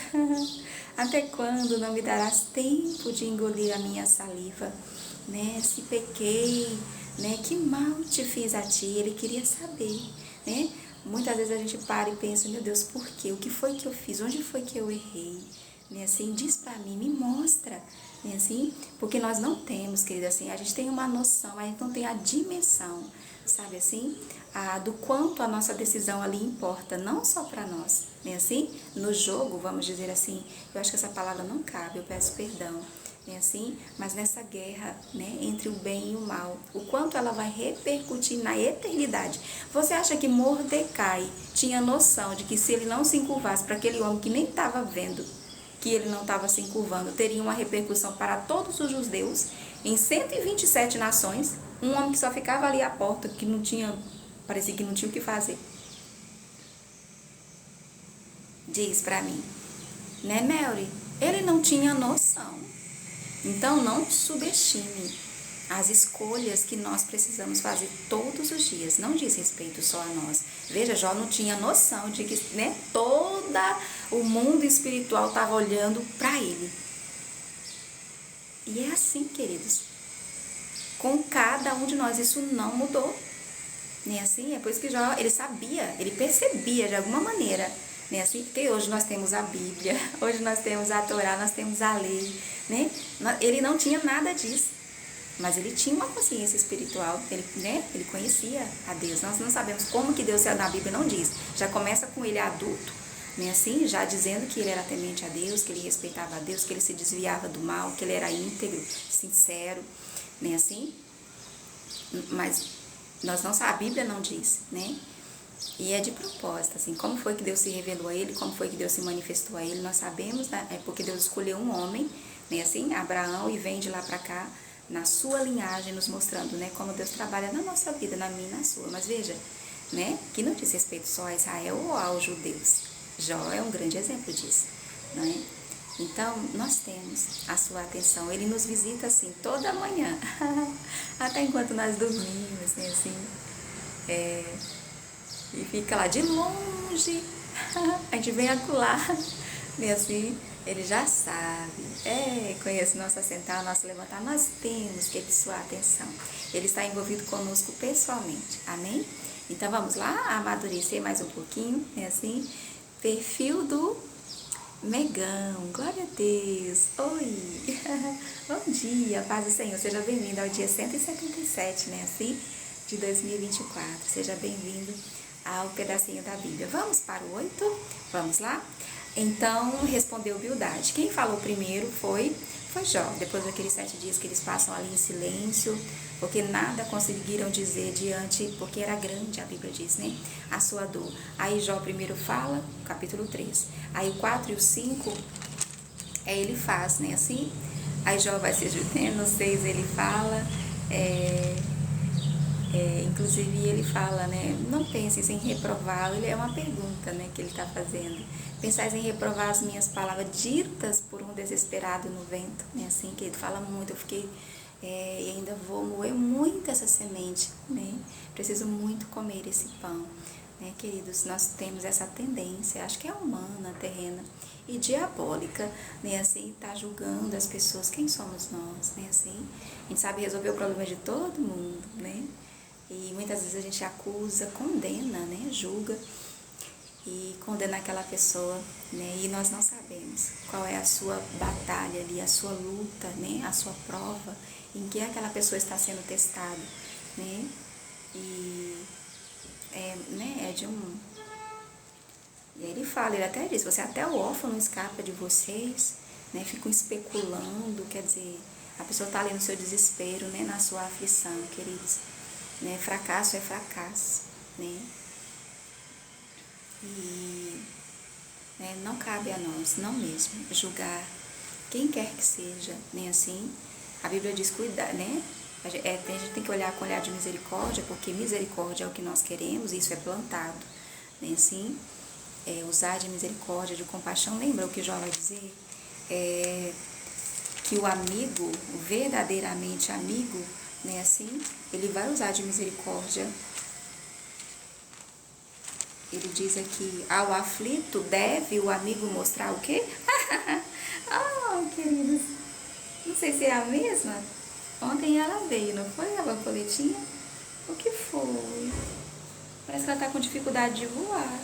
Até quando não me darás tempo de engolir a minha saliva? Né? Se pequei, né? Que mal te fiz a ti? Ele queria saber, né? Muitas vezes a gente para e pensa, meu Deus, por quê? O que foi que eu fiz? Onde foi que eu errei? Né, assim, diz pra mim, me mostra, né, assim, porque nós não temos, querida, assim, a gente tem uma noção, mas a gente não tem a dimensão, sabe, assim, do quanto a nossa decisão ali importa, não só para nós, né, assim, no jogo, vamos dizer assim, eu acho que essa palavra não cabe, eu peço perdão, né, assim, mas nessa guerra, né, entre o bem e o mal, o quanto ela vai repercutir na eternidade. Você acha que Mordecai tinha noção de que se ele não se encurvasse para aquele homem que nem estava vendo, que ele não estava se encurvando, teria uma repercussão para todos os judeus, em 127 nações, um homem que só ficava ali à porta, que não tinha, parecia que não tinha o que fazer. Diz para mim, né, Melry? Ele não tinha noção. Então, não subestime as escolhas que nós precisamos fazer todos os dias. Não diz respeito só a nós. Veja, Jó não tinha noção de que, né, todo o mundo espiritual estava olhando para ele. E é assim, queridos. Com cada um de nós, isso não mudou. Nem assim, é por isso que Jó, ele sabia, ele percebia de alguma maneira, né, assim, porque hoje nós temos a Bíblia, hoje nós temos a Torá, nós temos a lei, né, ele não tinha nada disso, mas ele tinha uma consciência espiritual, ele, né, ele conhecia a Deus. Nós não sabemos como que Deus na Bíblia não diz, já começa com ele adulto, né, assim, já dizendo que ele era temente a Deus, que ele respeitava a Deus, que ele se desviava do mal, que ele era íntegro, sincero, né, assim, mas nós não sabemos, a Bíblia não diz, né? E é de propósito, assim, como foi que Deus se revelou a ele, como foi que Deus se manifestou a ele, nós sabemos, né? É porque Deus escolheu um homem, né, assim, Abraão, e vem de lá para cá, na sua linhagem, nos mostrando, né, como Deus trabalha na nossa vida, na minha e na sua. Mas veja, né, que não diz respeito só a Israel ou aos judeus. Jó é um grande exemplo disso, né? Então, nós temos a sua atenção. Ele nos visita, assim, toda manhã. Até enquanto nós dormimos, né, assim. E fica lá de longe. A gente vem acular. E assim, ele já sabe. Conhece nosso assentar, nosso levantar. Nós temos que ter sua atenção. Ele está envolvido conosco pessoalmente. Amém? Então, vamos lá amadurecer mais um pouquinho. É assim. Perfil do Megão, glória a Deus, oi, bom dia, paz do Senhor, seja bem-vindo ao dia 177, né, assim, de 2024, seja bem-vindo ao pedacinho da Bíblia. Vamos para o 8, vamos lá? Então, respondeu Bildade. Quem falou primeiro foi Jó, depois daqueles 7 dias que eles passam ali em silêncio, porque nada conseguiram dizer diante, porque era grande, a Bíblia diz, né, a sua dor. Aí Jó primeiro fala, capítulo 3. Aí o 4 e o 5, ele faz, né, assim. Aí Jó vai se ajudando, no 6 ele fala, inclusive ele fala, né, não penses em reprová-lo, é uma pergunta, né, que ele está fazendo. Pensais em reprovar as minhas palavras ditas por um desesperado no vento, né, assim, que ele fala muito, eu fiquei, e ainda vou moer muito essa semente, né, preciso muito comer esse pão, né, queridos? Nós temos essa tendência, acho que é humana, terrena e diabólica, né, assim, tá julgando as pessoas, quem somos nós, né, assim, a gente sabe resolver o problema de todo mundo, né, e muitas vezes a gente acusa, condena, né, julga e condena aquela pessoa, né, e nós não sabemos qual é a sua batalha ali, a sua luta, né, a sua prova, em que aquela pessoa está sendo testada, né, e né, é de um... E aí ele fala, ele até diz, você até o órfão escapa de vocês, né, ficam especulando, quer dizer, a pessoa está ali no seu desespero, né, na sua aflição, queridos, né, fracasso é fracasso, né, e né, não cabe a nós, não mesmo, julgar quem quer que seja, né, assim, a Bíblia diz cuidar, né, a gente tem que olhar com olhar de misericórdia, porque misericórdia é o que nós queremos, e isso é plantado, né, assim, usar de misericórdia, de compaixão. Lembra o que Jó vai dizer? Que o amigo, o verdadeiramente amigo, né, assim, ele vai usar de misericórdia. Ele diz aqui, ao aflito deve o amigo mostrar o quê? Oh, queridos, não sei se é a mesma. Ontem ela veio, não foi, a borboletinha? O que foi? Parece que ela tá com dificuldade de voar.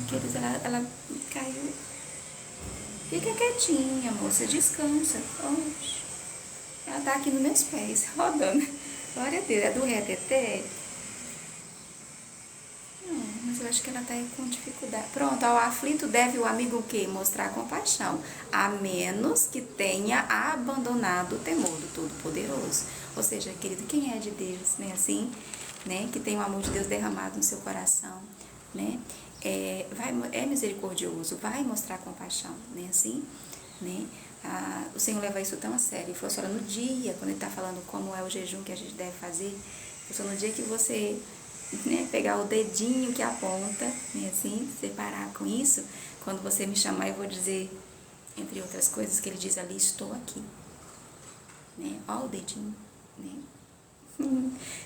Queridos, ela caiu. Fica quietinha, moça, descansa. Oxe. Ela tá aqui nos meus pés, rodando. Glória a Deus, é do reteté? Não, mas eu acho que ela tá aí com dificuldade. Pronto, ao aflito deve o amigo o quê? Mostrar compaixão, a menos que tenha abandonado o temor do Todo-Poderoso. Ou seja, querido, quem é de Deus, né, assim, né, que tem o amor de Deus derramado no seu coração, né, é misericordioso, vai mostrar compaixão, né, assim, né, o Senhor leva isso tão a sério. Ele falou assim, olha, no dia, quando ele está falando como é o jejum que a gente deve fazer, no dia que você, né, pegar o dedinho que aponta, né, assim, separar com isso, quando você me chamar, eu vou dizer, entre outras coisas, que ele diz ali, estou aqui, né, ó o dedinho, né.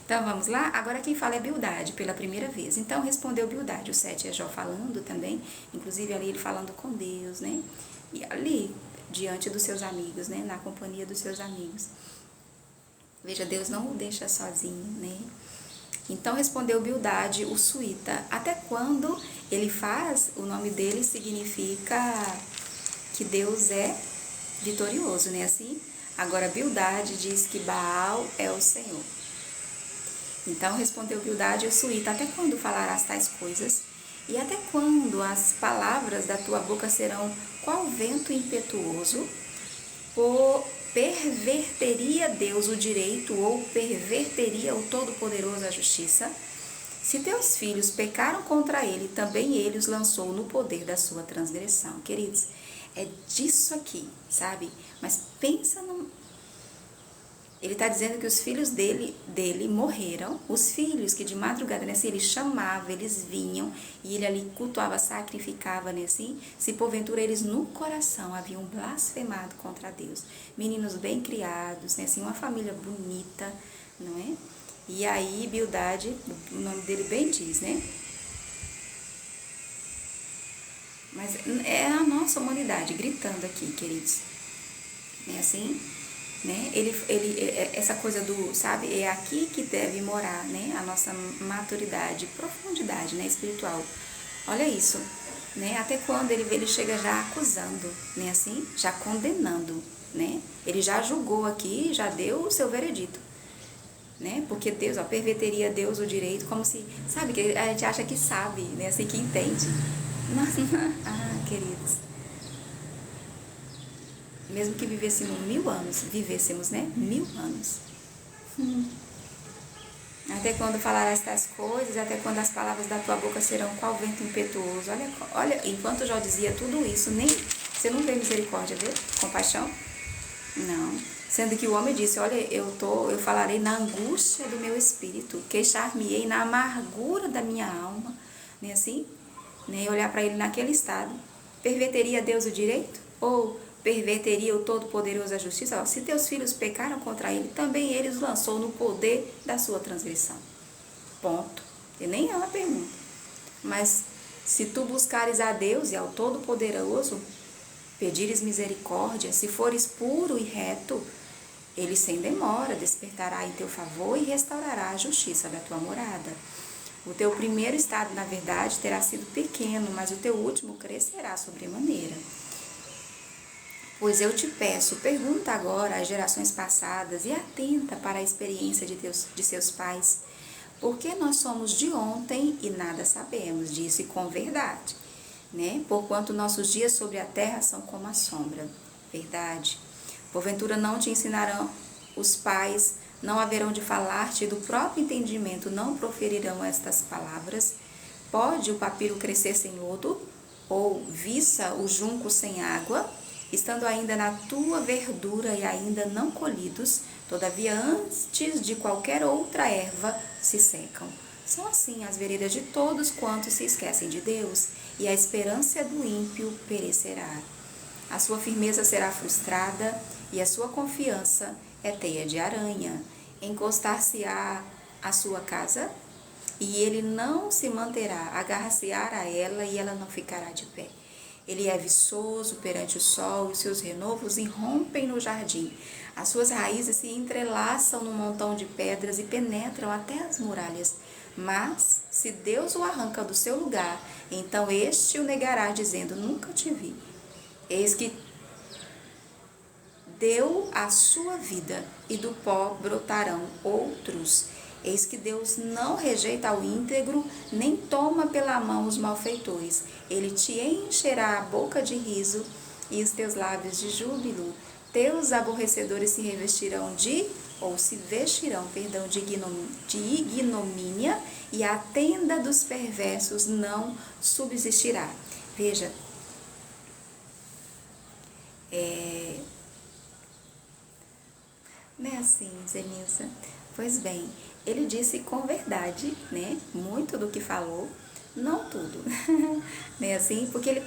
Então vamos lá? Agora quem fala é Bildade, pela primeira vez. Então respondeu Bildade, o 7 é Jó falando também, inclusive ali ele falando com Deus, né? E ali, diante dos seus amigos, né? Na companhia dos seus amigos. Veja, Deus não o deixa sozinho, né? Então respondeu Bildade, o suíta. Até quando ele faz, o nome dele significa que Deus é vitorioso, né? Assim? Agora Bildade diz que Baal é o Senhor. Então respondeu Bildade o suíta, até quando falarás tais coisas? E até quando as palavras da tua boca serão qual vento impetuoso? Perverteria Deus o direito ou perverteria o Todo-Poderoso a justiça? Se teus filhos pecaram contra ele, também ele os lançou no poder da sua transgressão. Queridos, é disso aqui, sabe? Mas pensa no... Ele está dizendo que os filhos dele morreram, os filhos que de madrugada, né, assim, ele chamava, eles vinham, e ele ali cultuava, sacrificava, né, assim, se porventura eles no coração haviam blasfemado contra Deus. Meninos bem criados, né, assim, uma família bonita, não é? E aí, Bildade, o nome dele bem diz, né? Mas é a nossa humanidade gritando aqui, queridos. É assim... Né? Essa coisa do, sabe, é aqui que deve morar, né, a nossa maturidade, profundidade, né, espiritual. Olha isso, né, até quando ele chega já acusando, né, assim, já condenando, né, ele já julgou aqui, já deu o seu veredito, né, porque Deus, ó, perverteria Deus o direito, como se, sabe, que a gente acha que sabe, né, assim, que entende. Nossa, queridos. Mesmo que vivêssemos 1000 anos, né? 1000 anos. Até quando falarás estas coisas, até quando as palavras da tua boca serão qual vento impetuoso. Olha, enquanto Jó dizia tudo isso, você não vê misericórdia, vê? Compaixão? Não. Sendo que o homem disse, olha, eu falarei na angústia do meu espírito, queixar-me-ei na amargura da minha alma. Nem assim? Nem olhar para ele naquele estado. Perverteria Deus o direito? Ou perverteria o Todo-Poderoso a justiça? Se teus filhos pecaram contra ele, também ele os lançou no poder da sua transgressão. Ponto. E nem é uma pergunta. Mas se tu buscares a Deus e ao Todo-Poderoso, pedires misericórdia, se fores puro e reto, Ele sem demora despertará em teu favor e restaurará a justiça da tua morada. O teu primeiro estado, na verdade, terá sido pequeno, mas o teu último crescerá sobremaneira. Pois eu te peço, pergunta agora às gerações passadas e atenta para a experiência de seus pais, porque nós somos de ontem e nada sabemos, disse com verdade, né? Porquanto nossos dias sobre a terra são como a sombra. Verdade. Porventura não te ensinarão os pais, não haverão de falar-te do próprio entendimento, não proferirão estas palavras. Pode o papiro crescer sem lodo, ou viça o junco sem água, estando ainda na tua verdura e ainda não colhidos, todavia antes de qualquer outra erva se secam. São assim as veredas de todos quantos se esquecem de Deus, e a esperança do ímpio perecerá. A sua firmeza será frustrada, e a sua confiança é teia de aranha. Encostar-se-á a sua casa, e ele não se manterá, agarrar-se-á a ela, e ela não ficará de pé. Ele é viçoso perante o sol, e seus renovos irrompem no jardim. As suas raízes se entrelaçam num montão de pedras e penetram até as muralhas. Mas, se Deus o arranca do seu lugar, então este o negará, dizendo, nunca te vi. Eis que deu a sua vida, e do pó brotarão outros. Eis que Deus não rejeita o íntegro, nem toma pela mão os malfeitores. Ele te encherá a boca de riso e os teus lábios de júbilo. Teus aborrecedores se revestirão se vestirão, de ignomínia, e a tenda dos perversos não subsistirá. Veja, não é assim, Zenilza? Pois bem, ele disse com verdade, né? Muito do que falou, não tudo, né? Assim, porque ele,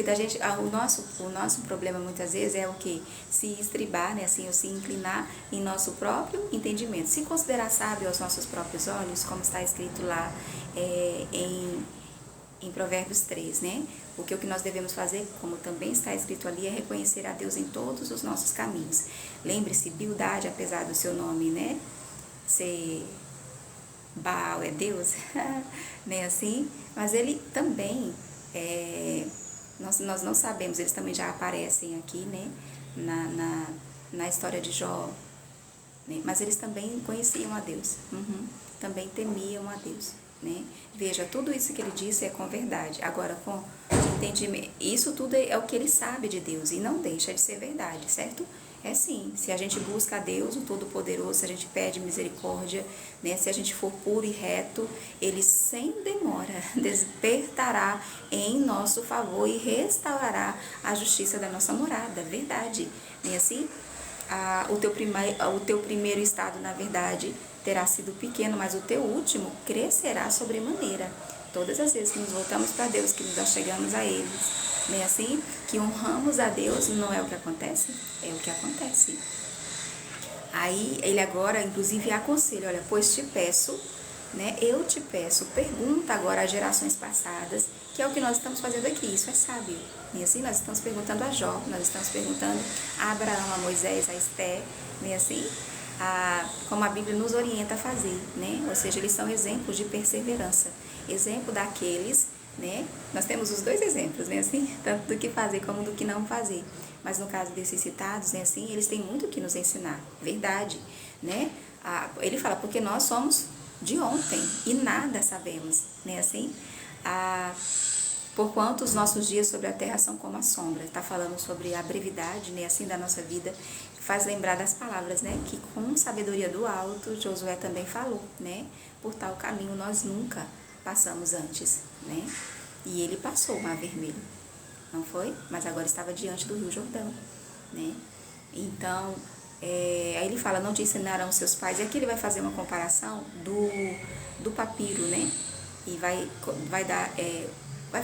da gente, o nosso problema muitas vezes é o que? Se estribar, né? Assim, ou se inclinar em nosso próprio entendimento, se considerar sábio aos nossos próprios olhos, como está escrito lá em Provérbios 3, né? Porque o que nós devemos fazer, como também está escrito ali, é reconhecer a Deus em todos os nossos caminhos. Lembre-se, Bildade, apesar do seu nome, né? Ser Baal é Deus, né? Assim, mas ele também, nós não sabemos, eles também já aparecem aqui, né? Na história de Jó, né? Mas eles também conheciam a Deus, também temiam a Deus. Né? Veja, tudo isso que ele disse é com verdade. Agora, com entendimento, isso tudo é o que ele sabe de Deus e não deixa de ser verdade, certo? É sim, se a gente busca a Deus, o Todo-Poderoso, se a gente pede misericórdia, né? Se a gente for puro e reto, ele sem demora despertará em nosso favor e restaurará a justiça da nossa morada, verdade. Nem assim? O teu primeiro estado, na verdade, terá sido pequeno, mas o teu último crescerá sobremaneira. Todas as vezes que nos voltamos para Deus, que nos achegamos a Ele, não é assim? Que honramos a Deus, não é o que acontece? É o que acontece. Aí, ele agora, inclusive, aconselha, olha, pois te peço, né? Eu te peço, pergunta agora às gerações passadas, que é o que nós estamos fazendo aqui, isso é sábio. E assim, nós estamos perguntando a Jó, nós estamos perguntando a Abraão, a Moisés, a Esté, né? Assim, como a Bíblia nos orienta a fazer, né? Ou seja, eles são exemplos de perseverança, exemplo daqueles, né? Nós temos os dois exemplos, né? Assim, tanto do que fazer como do que não fazer. Mas no caso desses citados, né? Assim, eles têm muito o que nos ensinar, verdade, né? Ele fala, porque nós somos de ontem e nada sabemos, né? Assim, porquanto os nossos dias sobre a terra são como a sombra. Está falando sobre a brevidade, né? Assim, da nossa vida. Faz lembrar das palavras, né? Que com sabedoria do alto, Josué também falou, né? Por tal caminho nós nunca passamos antes, né? E ele passou o Mar Vermelho, não foi? Mas agora estava diante do Rio Jordão, né? Então, aí ele fala, não te ensinarão seus pais. E aqui ele vai fazer uma comparação do papiro, né? E vai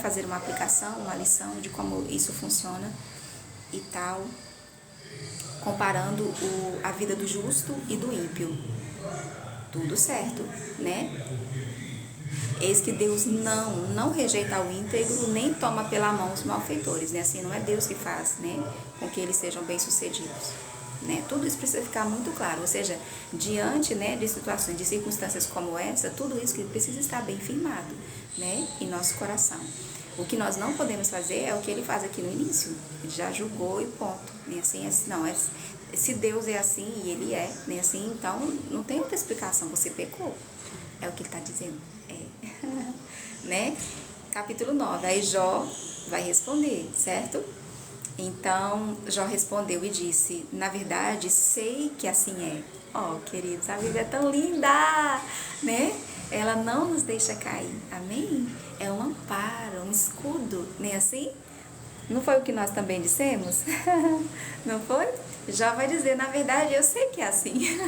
fazer uma aplicação, uma lição de como isso funciona e tal, comparando a vida do justo e do ímpio. tudo certo, né? Eis que Deus não rejeita o íntegro, nem toma pela mão os malfeitores, né? Assim, não é Deus que faz, né, com que eles sejam bem-sucedidos, né? Tudo isso precisa ficar muito claro, ou seja, diante, né, de situações, de circunstâncias como essa, tudo isso que precisa estar bem firmado, né, em nosso coração. O que nós não podemos fazer é o que ele faz aqui no início, ele já julgou e ponto, né? Assim, não, se Deus é assim e ele é, né, assim, então não tem outra explicação, você pecou, é o que ele está dizendo, né? Capítulo 9, aí Jó vai responder, certo? Então, Jó respondeu e disse, na verdade, sei que assim é. Ó, queridos, a Bíblia é tão linda, né? Ela não nos deixa cair, amém? É um amparo, um escudo, né, assim? Não foi o que nós também dissemos? Não foi? Jó vai dizer, na verdade, eu sei que é assim.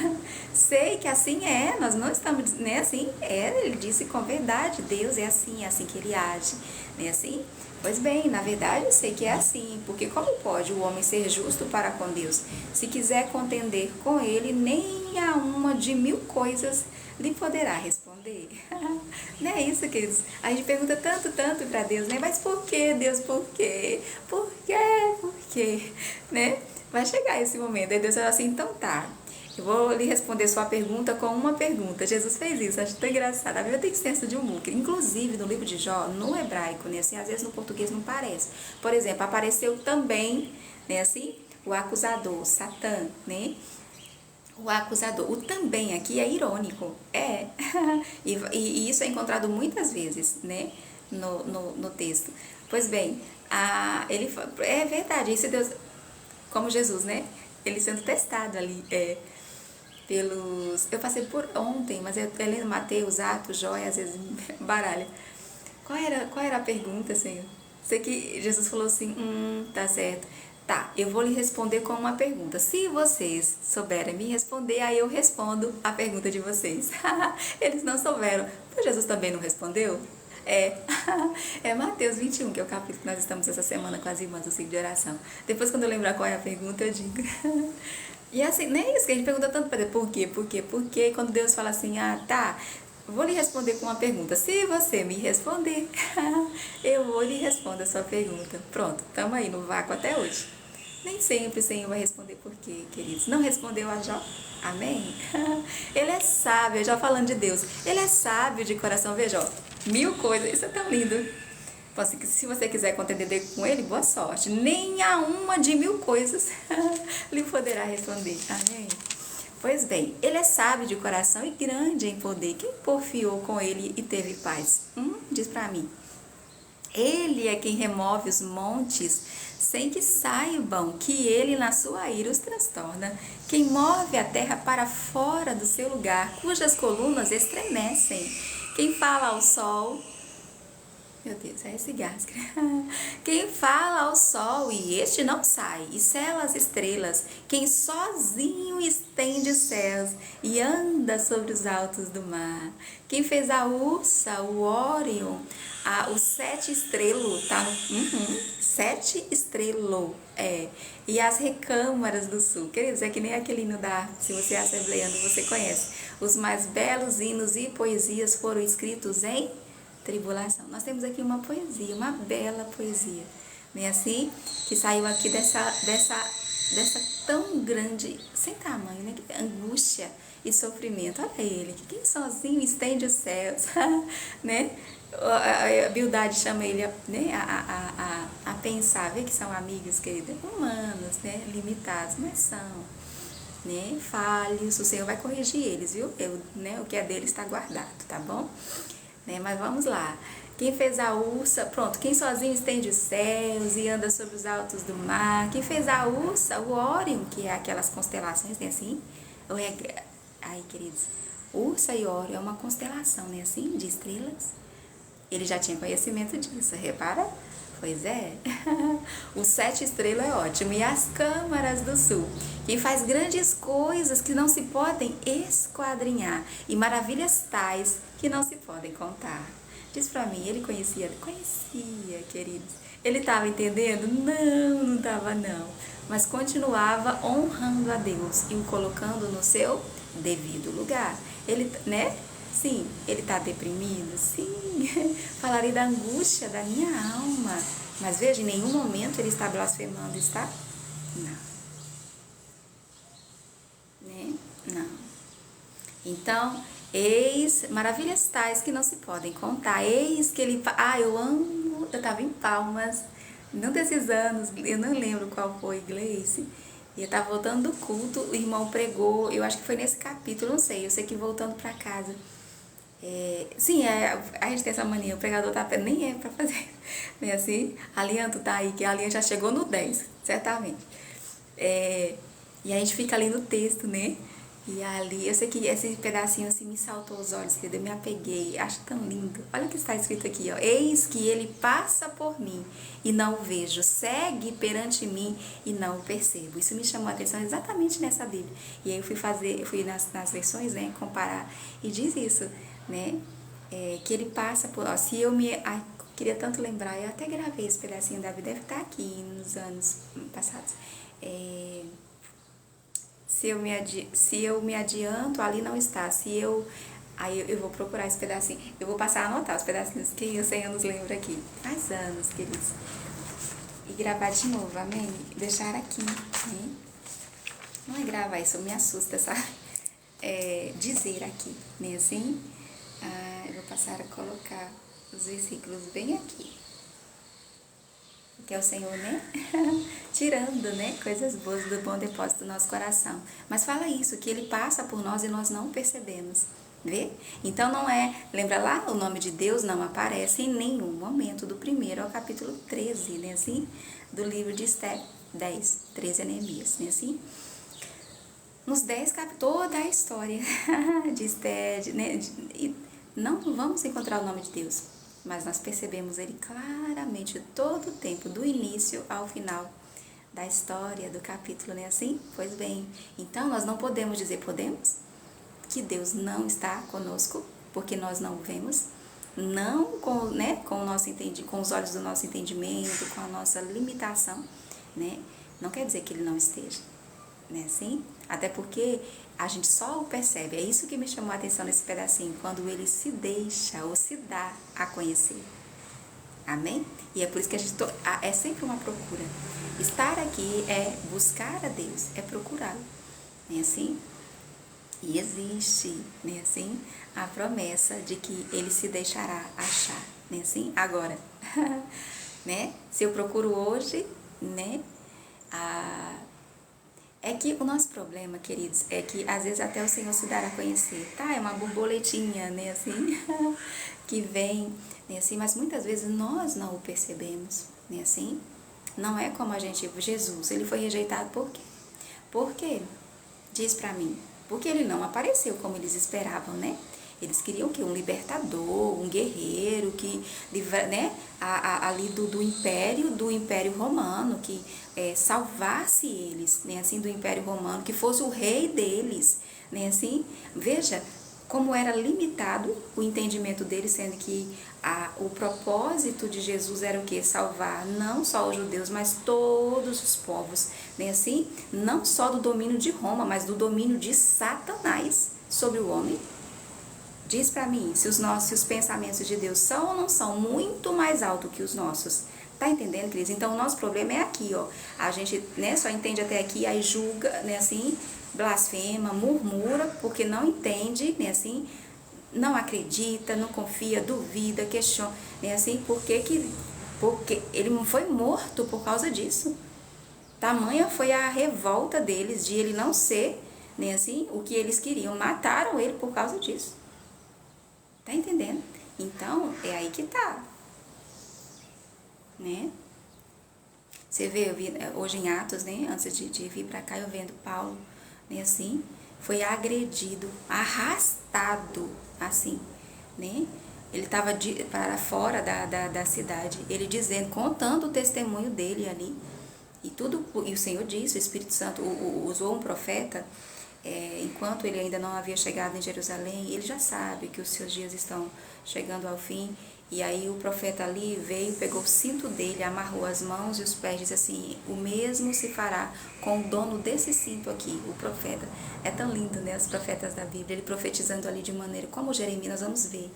Sei que assim é, nós não estamos, né, assim, ele disse com verdade, Deus é assim que ele age, né, assim? Pois bem, na verdade, eu sei que é assim, porque como pode o homem ser justo para com Deus? Se quiser contender com ele, nem a uma de 1000 coisas lhe poderá responder. Não é isso, queridos? A gente pergunta tanto para Deus, né? Mas por que, Deus, por quê? Por quê? Por quê? Né? Vai chegar esse momento, aí Deus fala assim, então tá, eu vou lhe responder sua pergunta com uma pergunta. Jesus fez isso, acho tão engraçado. A Bíblia tem senso de humor, inclusive no livro de Jó, no hebraico, né, assim, às vezes no português não parece. Por exemplo, apareceu também, né, assim, o acusador, Satã, né? O acusador. O também aqui é irônico, e isso é encontrado muitas vezes, né, no texto. Pois bem, ele é verdade, isso Deus, como Jesus, né, ele sendo testado ali, pelos... Eu passei por ontem, mas eu lendo Mateus, Atos, Jó, às vezes baralha. Qual era a pergunta, Senhor? Sei que Jesus falou assim, tá certo. Tá, eu vou lhe responder com uma pergunta. Se vocês souberem me responder, aí eu respondo a pergunta de vocês. Eles não souberam. Mas Jesus também não respondeu? É Mateus 21, que é o capítulo que nós estamos essa semana com as irmãs do ciclo de oração. Depois, quando eu lembrar qual é a pergunta, eu digo. E assim, nem isso que a gente pergunta tanto para Deus, por quê? Porque quando Deus fala assim, tá, vou lhe responder com uma pergunta. Se você me responder, eu vou lhe responder a sua pergunta. Pronto, estamos aí no vácuo até hoje. Nem sempre o Senhor vai responder por quê, queridos. Não respondeu a Jó? Amém? Ele é sábio, já falando de Deus. Ele é sábio de coração, veja, ó, 1000 coisas, isso é tão lindo. Se você quiser contender com ele, boa sorte. Nem a uma de 1000 coisas lhe poderá responder. Amém? Pois bem, ele é sábio de coração e grande em poder. Quem porfiou com ele e teve paz? Diz pra mim. Ele é quem remove os montes sem que saibam que ele na sua ira os transtorna. Quem move a terra para fora do seu lugar, cujas colunas estremecem. Quem fala ao sol... Meu Deus, é esse gás. Quem fala ao sol e este não sai, e cela as estrelas, quem sozinho estende os céus e anda sobre os altos do mar. Quem fez a Ursa, o Órion, o 7 estrelo, tá? 7 estrelo, e as recâmaras do sul. Queridos, é que nem aquele hino da, se você é assembleando, você conhece. Os mais belos hinos e poesias foram escritos em tribulação. Nós temos aqui uma poesia, uma bela poesia, né, assim, que saiu aqui dessa tão grande, sem tamanho, né, angústia e sofrimento. Olha ele, que quem sozinho estende os céus, né, a Bildade chama ele, né, a pensar, vê que são amigos, queridos, humanos, né, limitados, mas são, né, falhos, o Senhor vai corrigir eles, viu, né, o que é deles está guardado, tá bom? Mas vamos lá. Quem fez a Ursa, pronto, quem sozinho estende os céus e anda sobre os altos do mar. Quem fez a Ursa, o Órion, que é aquelas constelações, né, assim? Ai, queridos, Ursa e Órion é uma constelação, né, assim, de estrelas. Ele já tinha conhecimento disso, repara? Pois é. O 7 estrela é ótimo. E as câmaras do sul. Quem faz grandes coisas que não se podem esquadrinhar. E maravilhas tais que não se podem contar. Diz pra mim, ele conhecia? Conhecia, queridos. Ele estava entendendo? Não estava não. Mas continuava honrando a Deus e o colocando no seu devido lugar. Ele, né? Sim. Ele está deprimido? Sim. Falarei da angústia da minha alma. Mas veja, em nenhum momento ele está blasfemando, está? Não. Né? Não. Então, eis maravilhas tais que não se podem contar. Eis que ele... eu amo... Eu estava em Palmas, num desses anos, eu não lembro qual foi, Gleice. E eu tava voltando do culto, o irmão pregou, eu acho que foi nesse capítulo, não sei, eu sei que voltando pra casa. A gente tem essa mania, o pregador tá nem é pra fazer, né, assim, a Lian, tu tá aí, que a Lian já chegou no 10, certamente. E a gente fica ali no texto, né, e ali, eu sei que esse pedacinho assim me saltou os olhos, que eu me apeguei, acho tão lindo. Olha o que está escrito aqui, ó. Eis que ele passa por mim e não o vejo, segue perante mim e não o percebo. Isso me chamou a atenção exatamente nessa Bíblia. E aí eu fui nas versões, né, comparar, e diz isso, né, que ele passa por... Ó, se eu me... Ai, queria tanto lembrar, eu até gravei esse pedacinho da Bíblia, deve estar aqui nos anos passados. Se eu me adianto, ali não está. Aí eu vou procurar esse pedacinho. Eu vou passar a anotar os pedacinhos que eu sei anos lembro aqui. Faz anos, queridos. E gravar de novo, amém? Deixar aqui, né? Não é gravar, isso me assusta, sabe? Dizer aqui, né? Assim, eu vou passar a colocar os versículos bem aqui. Que é o Senhor, né? Tirando, né? Coisas boas do bom depósito do nosso coração. Mas fala isso, que ele passa por nós e nós não percebemos. Vê? Então não é... Lembra lá? O nome de Deus não aparece em nenhum momento, do 1º ao capítulo 13, né? Assim? Do livro de Esté, 10, 13 é Neemias, né? Assim? Nos 10 capítulos, toda a história de Esté, né? Não vamos encontrar o nome de Deus, mas nós percebemos ele claramente todo o tempo, do início ao final da história, do capítulo, né? Assim? Pois bem, então nós não podemos dizer, podemos? Que Deus não está conosco, porque nós não o vemos, não com, né, com os olhos do nosso entendimento, com a nossa limitação, né? Não quer dizer que ele não esteja, né? Assim? Até porque a gente só o percebe, é isso que me chamou a atenção nesse pedacinho, quando ele se deixa ou se dá a conhecer. Amém? E é por isso que a gente é sempre uma procura. Estar aqui é buscar a Deus, é procurá-lo. Não é assim? E existe, né, assim, a promessa de que ele se deixará achar, né, assim? Agora, né? Se eu procuro hoje, né? É que o nosso problema, queridos, é que às vezes até o Senhor se dar a conhecer, tá? É uma borboletinha, né, assim, que vem, né, assim, mas muitas vezes nós não o percebemos, né, assim. Não é como a gente... Jesus, ele foi rejeitado por quê? Por quê? Diz pra mim. Porque ele não apareceu como eles esperavam, né? Eles queriam o quê? Um libertador, um guerreiro que livra, né? Ali do Império Romano, que salvasse eles, né? Assim, do Império Romano, que fosse o rei deles, né? Assim, veja como era limitado o entendimento deles, sendo que o propósito de Jesus era o quê? Salvar não só os judeus, mas todos os povos, né? Assim, não só do domínio de Roma, mas do domínio de Satanás sobre o homem. Diz pra mim se os pensamentos de Deus são ou não são muito mais altos que os nossos. Tá entendendo, Cris? Então o nosso problema é aqui, ó. A gente, né, só entende até aqui, aí julga, né, assim, blasfema, murmura, porque não entende, né, assim, não acredita, não confia, duvida, questiona, né, assim, porque ele não foi morto por causa disso. Tamanha foi a revolta deles de ele não ser, né, assim, o que eles queriam. Mataram ele por causa disso. Tá entendendo? Então, é aí que tá. Né? Você vê, eu vi hoje em Atos, né? Antes de vir pra cá, eu vendo Paulo, né? Assim, foi agredido, arrastado, assim, né? Ele estava para fora da cidade, ele dizendo, contando o testemunho dele ali. E o Senhor disse, o Espírito Santo usou um profeta, enquanto ele ainda não havia chegado em Jerusalém, ele já sabe que os seus dias estão chegando ao fim, E aí o profeta ali veio, pegou o cinto dele, amarrou as mãos e os pés, disse assim, o mesmo se fará com o dono desse cinto aqui, o profeta. É tão lindo, né, os profetas da Bíblia, ele profetizando ali de maneira, como Jeremias, nós vamos ver,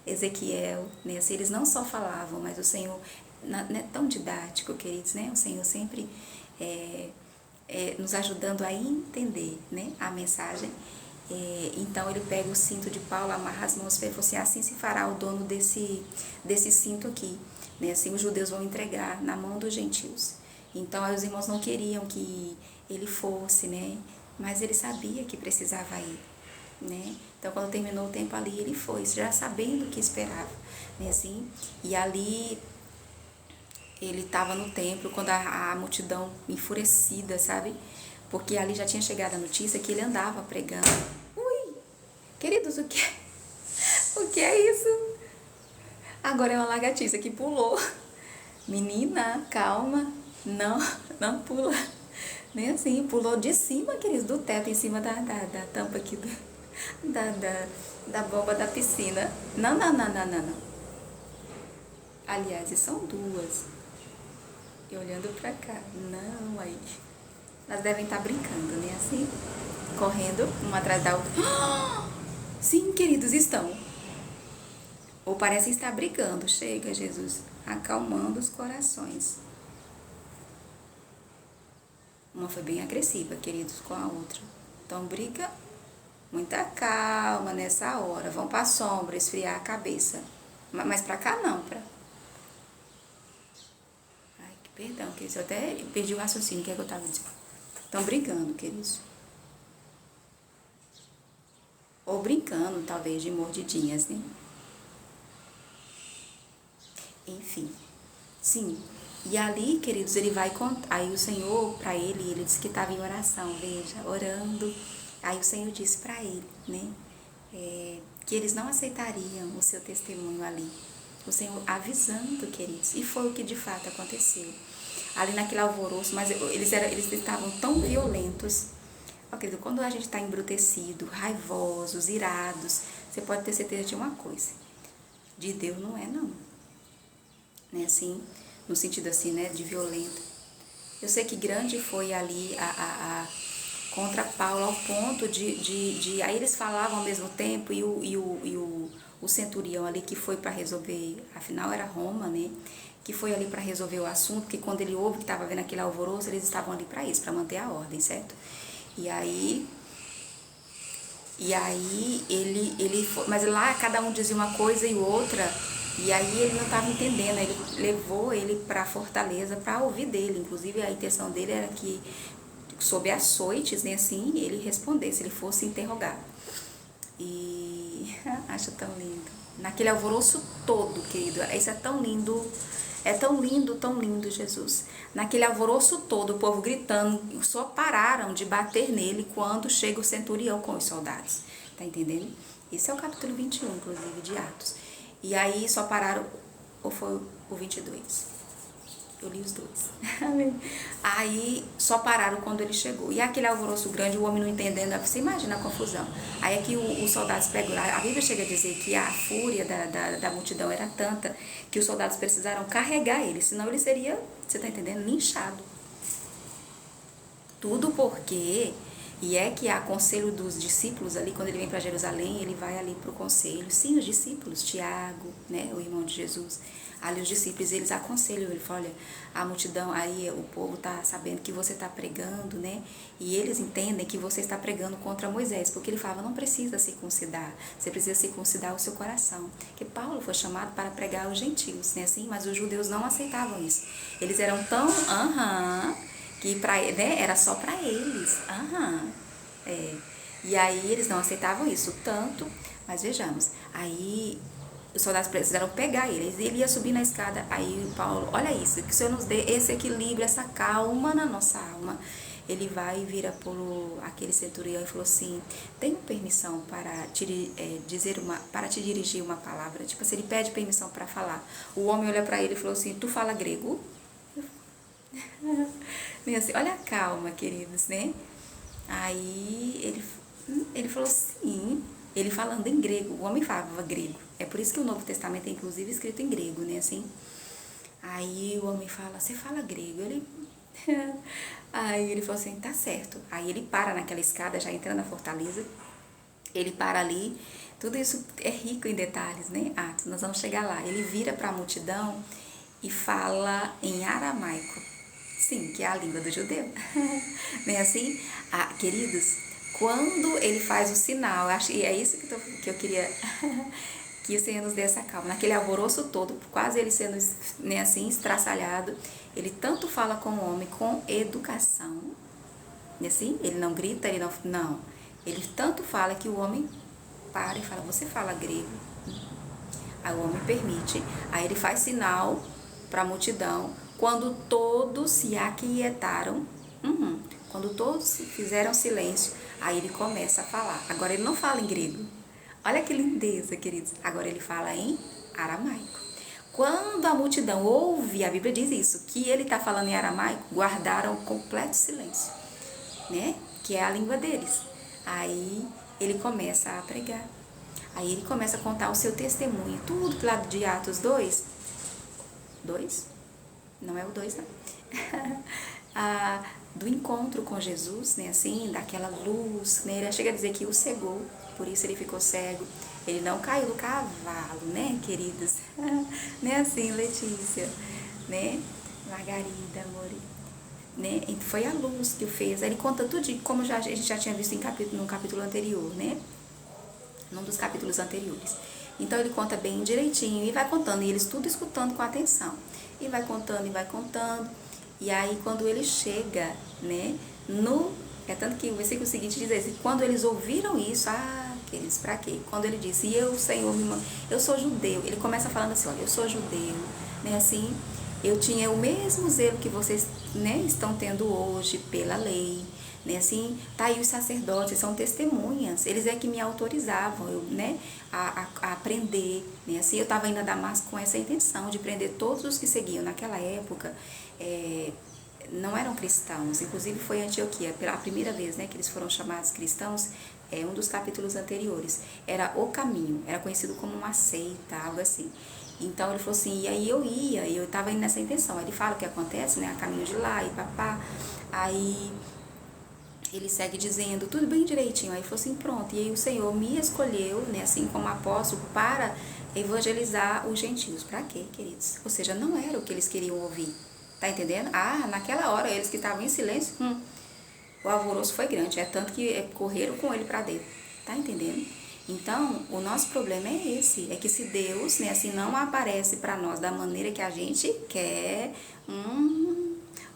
Ezequiel, né, assim, eles não só falavam, mas o Senhor, é tão didático, queridos, né, o Senhor sempre nos ajudando a entender, né, a mensagem. Então ele pega o cinto de Paulo, amarra as mãos e falou assim, assim se fará o dono desse cinto aqui, né? Assim os judeus vão entregar na mão dos gentios. Então aí os irmãos não queriam que ele fosse, né? Mas ele sabia que precisava ir, né? Então quando terminou o tempo ali, ele foi, já sabendo o que esperava, né? Assim, e ali ele estava no templo quando a multidão enfurecida, sabe? Porque ali já tinha chegado a notícia que ele andava pregando. Ui! Queridos, o que é isso? Agora é uma lagartixa que pulou. Menina, calma. Não pula. Nem assim, pulou de cima, queridos, do teto, em cima da tampa aqui, da bomba da piscina. Não. Aliás, são duas. E olhando pra cá. Não, aí. Elas devem estar brincando, né? Assim, correndo, uma atrás da outra. Sim, queridos, estão. Ou parecem estar brigando. Chega, Jesus, acalmando os corações. Uma foi bem agressiva, queridos, com a outra. Então, briga, muita calma nessa hora. Vão pra sombra, esfriar a cabeça. Mas pra cá não, pra... Ai, que perdão, queridos, eu até perdi o raciocínio, que é que eu tava dizendo. Estão brigando, queridos. Ou brincando, talvez, de mordidinhas, né? Enfim, sim. E ali, queridos, ele vai contar. Aí o Senhor, para ele disse que estava em oração, veja, orando. Aí o Senhor disse para ele, né? Que eles não aceitariam o seu testemunho ali. O Senhor avisando, queridos. E foi o que de fato aconteceu. Ali naquele alvoroço, mas eles estavam tão violentos. Ó, querido, quando a gente está embrutecido, raivosos, irados, você pode ter certeza de uma coisa. De Deus não é, não. Né, assim, no sentido assim, né, de violento. Eu sei que grande foi ali contra Paulo, ao ponto de aí eles falavam ao mesmo tempo, e o centurião ali que foi para resolver, afinal era Roma, né, que foi ali para resolver o assunto, porque quando ele ouve que estava vendo aquele alvoroço, eles estavam ali para isso, para manter a ordem, certo? E aí ele foi, mas lá cada um dizia uma coisa e outra, e aí ele não estava entendendo, ele levou ele para a fortaleza para ouvir dele, inclusive a intenção dele era que, sob açoites, né, assim, ele respondesse, ele fosse interrogado. E acho tão lindo. Naquele alvoroço todo, querido, isso é tão lindo, tão lindo, Jesus. Naquele alvoroço todo, o povo gritando, só pararam de bater nele quando chega o centurião com os soldados. Tá entendendo? Esse é o capítulo 21, inclusive, de Atos. E aí só pararam, ou foi o 22? Eu li os dois. Aí só pararam quando ele chegou. E aquele alvoroço grande, o homem não entendendo, você imagina a confusão. Aí é que os soldados pegam lá. A Bíblia chega a dizer que a fúria da multidão era tanta que os soldados precisaram carregar ele, senão ele seria, você tá entendendo, linchado. Tudo porque, e é que há conselho dos discípulos ali, quando ele vem para Jerusalém, ele vai ali para o conselho. Sim, os discípulos, Tiago, né, o irmão de Jesus. Ali os discípulos, eles aconselham, ele fala, olha, a multidão, aí o povo tá sabendo que você tá pregando, né? E eles entendem que você está pregando contra Moisés, porque ele falava, não precisa circuncidar, você precisa circuncidar o seu coração. Porque Paulo foi chamado para pregar aos gentios, né? Assim, mas os judeus não aceitavam isso. Eles eram tão, que né, era só para eles, E aí eles não aceitavam isso, tanto, mas vejamos, aí os soldados precisaram pegar ele ia subir na escada, aí Paulo, olha isso, que o Senhor nos dê esse equilíbrio, essa calma na nossa alma. Ele vai e vira por aquele centurião e falou assim, tenho permissão para te dirigir uma palavra, tipo assim, ele pede permissão para falar. O homem olha para ele e falou assim, tu fala grego? Assim, olha a calma, queridos, né? Aí ele falou sim, ele falando em grego, o homem falava grego, É por isso que o Novo Testamento é inclusive escrito em grego, né, assim. Aí o homem fala, você fala grego? Ele... Aí ele falou assim, tá certo. Aí ele para naquela escada, já entrando na fortaleza, ele para ali, tudo isso é rico em detalhes, né? Atos, nós vamos chegar lá. Ele vira para a multidão e fala em aramaico, sim, que é a língua do judeu. Não é assim? Queridos, quando ele faz o sinal, acho, e é isso que eu queria que o Senhor nos dê essa calma, naquele alvoroço todo, quase ele sendo, né, assim, estraçalhado, ele tanto fala com o homem com educação, né, assim, ele não grita, não, ele tanto fala que o homem para e fala, você fala grego? Aí o homem permite, aí ele faz sinal para a multidão, quando todos se aquietaram, quando todos fizeram silêncio, aí ele começa a falar. Agora ele não fala em grego. Olha que lindeza, queridos. Agora ele fala em aramaico. Quando a multidão ouve, a Bíblia diz isso, que ele está falando em aramaico, guardaram completo silêncio, né? Que é a língua deles. Aí ele começa a pregar. Aí ele começa a contar o seu testemunho. Tudo lá de Atos 2. 2? Não é o 2, não. Do encontro com Jesus, né, assim, daquela luz, né, ele chega a dizer que o cegou, por isso ele ficou cego, ele não caiu do cavalo, né, queridos, né, assim, Letícia, né, Margarida, amor, né, foi a luz que o fez, ele conta tudo, como a gente já tinha visto no capítulo anterior, né, num dos capítulos anteriores. Então ele conta bem direitinho e vai contando, e eles tudo escutando com atenção, e vai contando, e aí quando ele chega, né, é tanto que o versículo seguinte diz assim, quando eles ouviram isso, aqueles, pra quê? Quando ele disse, e eu, Senhor, eu sou judeu, ele começa falando assim, olha, eu sou judeu, né, assim, eu tinha o mesmo zelo que vocês, né, estão tendo hoje pela lei, né, assim, tá aí os sacerdotes, são testemunhas, eles é que me autorizavam, né, a aprender, né, assim, eu estava indo a Damasco com essa intenção de prender todos os que seguiam naquela época, não eram cristãos, inclusive foi em Antioquia, pela primeira vez, né, que eles foram chamados cristãos, um dos capítulos anteriores, era o caminho, era conhecido como uma seita, algo assim. Então ele falou assim, e aí eu estava indo nessa intenção, aí ele fala o que acontece, né, a caminho de lá e papá, aí ele segue dizendo, tudo bem direitinho, aí ele falou assim, pronto, e aí o Senhor me escolheu, né, assim como apóstolo, para evangelizar os gentios. Para quê, queridos? Ou seja, não era o que eles queriam ouvir, tá entendendo? Naquela hora, eles que estavam em silêncio, o alvoroço foi grande, é tanto que correram com ele para dentro, tá entendendo? Então, o nosso problema é esse, é que se Deus, né, assim, não aparece para nós da maneira que a gente quer,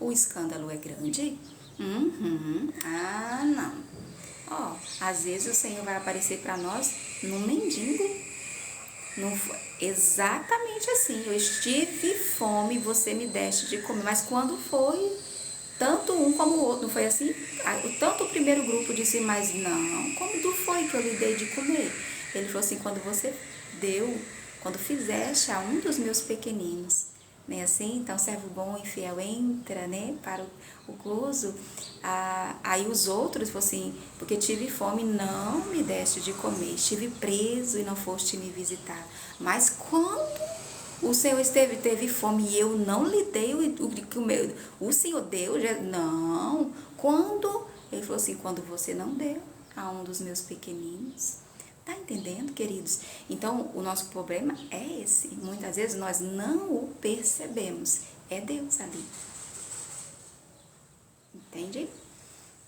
o escândalo é grande. Não. Às vezes o Senhor vai aparecer para nós num mendigo. Não foi exatamente assim. Eu estive fome, você me deste de comer. Mas quando foi, tanto um como o outro, não foi assim? Tanto o primeiro grupo disse, mas não, como tu foi que eu lhe dei de comer? Ele falou assim, quando fizeste a um dos meus pequeninos, né, assim, então servo bom e fiel entra, né, para o closo, aí os outros falaram assim, porque tive fome, não me deste de comer, estive preso e não foste me visitar, mas quando o Senhor teve fome e eu não lhe dei o Senhor deu, não, quando, ele falou assim, quando você não deu a um dos meus pequeninos. Tá entendendo, queridos? Então, o nosso problema é esse. Muitas vezes nós não o percebemos. É Deus ali. Entende?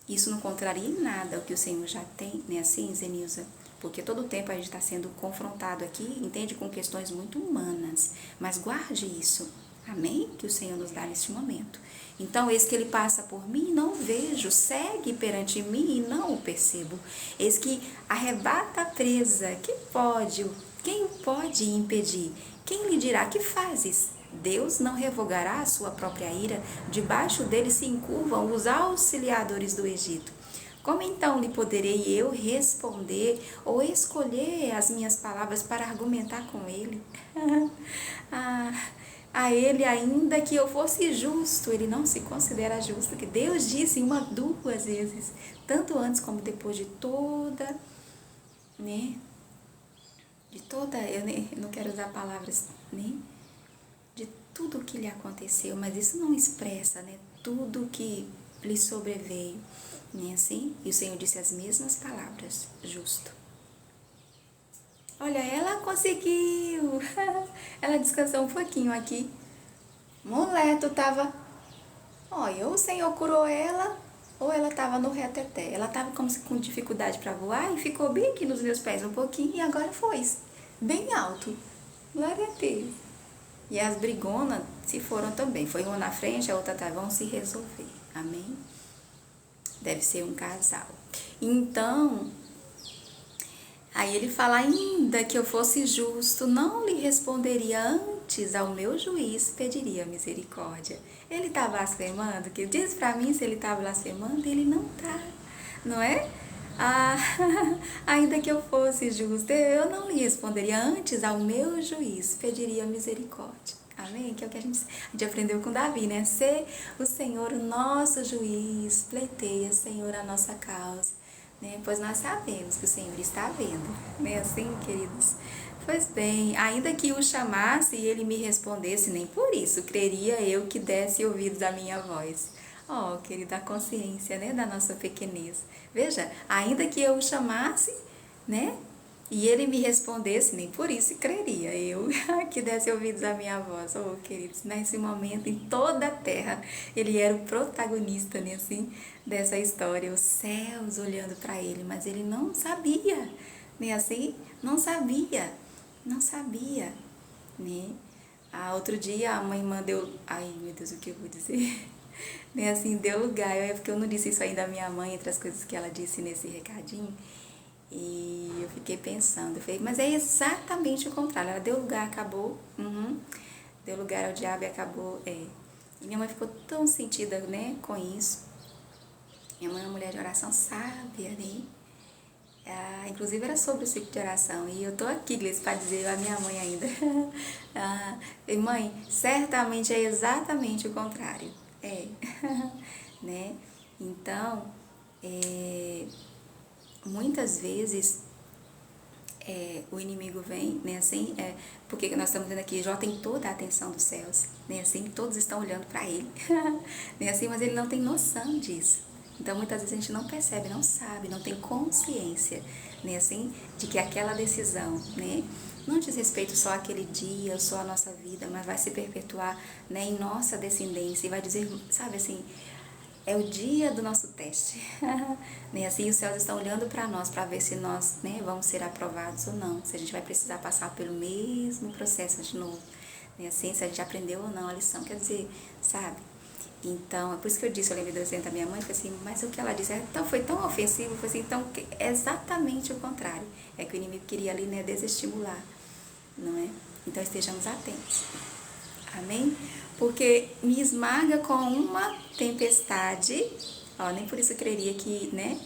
Isso não contraria em nada o que o Senhor já tem, né? Assim, Zenilza? Porque todo o tempo a gente está sendo confrontado aqui, entende? Com questões muito humanas. Mas guarde isso. Amém? Que o Senhor nos dá neste momento. Então, eis que ele passa por mim e não vejo, segue perante mim e não o percebo. Eis que arrebata a presa, quem o pode impedir? Quem lhe dirá, que fazes? Deus não revogará a sua própria ira, debaixo dele se encurvam os auxiliadores do Egito. Como então lhe poderei eu responder ou escolher as minhas palavras para argumentar com ele? A ele, ainda que eu fosse justo, ele não se considera justo, que Deus disse duas vezes, tanto antes como depois de toda, né, de toda, eu não quero usar palavras, né? De tudo o que lhe aconteceu, mas isso não expressa, né? Tudo que lhe sobreveio, né? Assim, e o Senhor disse as mesmas palavras, justo. Olha, ela conseguiu, ela descansou um pouquinho aqui. Mulher, tu tava, olha, ou o Senhor curou ela, ou ela tava no reteté. Ela tava como se com dificuldade para voar e ficou bem aqui nos meus pés um pouquinho e agora foi, bem alto. Glória a Deus. E as brigonas se foram também. Foi uma na frente, a outra atrás. Vão se resolver. Amém? Deve ser um casal. Então, aí ele fala, ainda que eu fosse justo, não lhe responderia antes ao meu juiz, pediria misericórdia. Ele está blasfemando? Que diz para mim se ele está blasfemando? Ele não está, não é? Ah, ainda que eu fosse justo, eu não lhe responderia antes ao meu juiz, pediria misericórdia. Amém? Que é o que a gente aprendeu com Davi, né? Ser o Senhor o nosso juiz, pleiteia, Senhor, a nossa causa. Né? Pois nós sabemos que o Senhor está vendo, né? Assim, queridos? Pois bem, ainda que o chamasse e ele me respondesse, nem por isso creria eu que desse ouvidos à minha voz. Oh, querida, a consciência, né, da nossa pequenez. Veja, ainda que eu o chamasse, né, e ele me respondesse, nem por isso creria eu que desse ouvidos à minha voz. Oh, queridos, nesse momento, em toda a terra, ele era o protagonista, né, assim, dessa história. Os céus olhando para ele, mas ele não sabia, né, assim, não sabia, né. Outro dia a mãe mandou, ai meu Deus, o que eu vou dizer? Né, assim, deu lugar, é porque eu não disse isso ainda à minha mãe, entre as coisas que ela disse nesse recadinho, e eu fiquei pensando, eu falei, mas é exatamente o contrário, ela deu lugar, acabou, deu lugar ao diabo e acabou, E minha mãe ficou tão sentida, né, com isso. Minha mãe é uma mulher de oração sábia, né, inclusive era sobre o ciclo de oração, e eu tô aqui, Gleice, para dizer a minha mãe ainda, mãe, certamente é exatamente o contrário, né, então, muitas vezes o inimigo vem, né, assim, porque nós estamos vendo aqui, Jó tem toda a atenção dos céus, né, assim, todos estão olhando para ele, né, assim, mas ele não tem noção disso. Então, muitas vezes a gente não percebe, não sabe, não tem consciência, né, assim, de que aquela decisão, né, não diz respeito só àquele dia, só à nossa vida, mas vai se perpetuar, né, em nossa descendência e vai dizer, sabe, assim, é o dia do nosso teste, né? Assim, os céus estão olhando para nós, para ver se nós, né, vamos ser aprovados ou não, se a gente vai precisar passar pelo mesmo processo de novo, né? Assim, se a gente aprendeu ou não a lição, quer dizer, sabe? Então, é por isso que eu disse, eu lembrei do exemplo da minha mãe, foi assim, mas o que ela disse foi tão ofensivo, foi assim, então, é exatamente o contrário, é que o inimigo queria ali, né, desestimular, não é? Então, estejamos atentos. Amém? Porque me esmaga com uma tempestade, nem por isso eu creria que, né,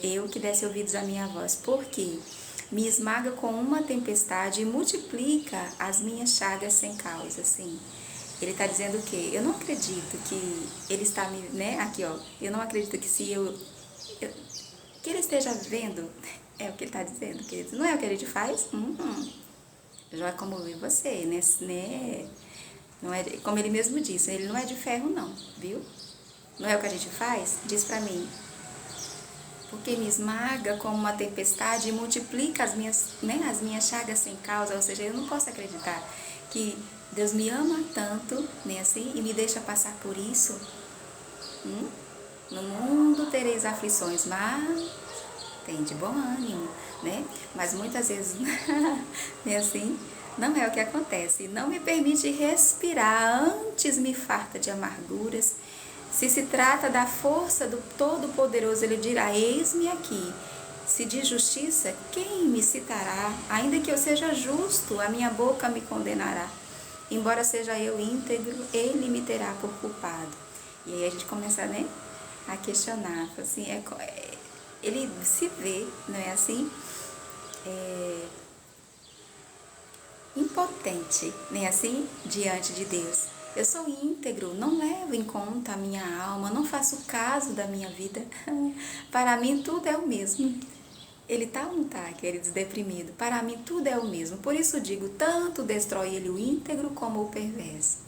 eu que desse ouvidos à minha voz, porque me esmaga com uma tempestade e multiplica as minhas chagas sem causa, assim. Ele está dizendo o quê? Eu não acredito que ele está me, né, aqui, eu não acredito que se que ele esteja vendo, é o que ele está dizendo, queridos, não é o que a gente faz? Já como eu e você, né? Não é, como ele mesmo disse, ele não é de ferro não, viu? Não é o que a gente faz? Diz pra mim. Porque me esmaga como uma tempestade e multiplica as minhas chagas sem causa, ou seja, eu não posso acreditar que Deus me ama tanto, né, assim, e me deixa passar por isso. No mundo tereis aflições, mas tem de bom ânimo, né? Mas muitas vezes, né, assim, não é o que acontece. Não me permite respirar, antes me farta de amarguras. Se se trata da força do Todo-Poderoso, ele dirá, eis-me aqui. Se de justiça, quem me citará? Ainda que eu seja justo, a minha boca me condenará. Embora seja eu íntegro, ele me terá por culpado. E aí a gente começa, né, a questionar, assim, ele se vê, não é assim, impotente, né, assim, diante de Deus. Eu sou íntegro, não levo em conta a minha alma, não faço caso da minha vida. Para mim tudo é o mesmo. Ele tá ou não tá, queridos, deprimido? Para mim tudo é o mesmo. Por isso digo, tanto destrói ele o íntegro como o perverso.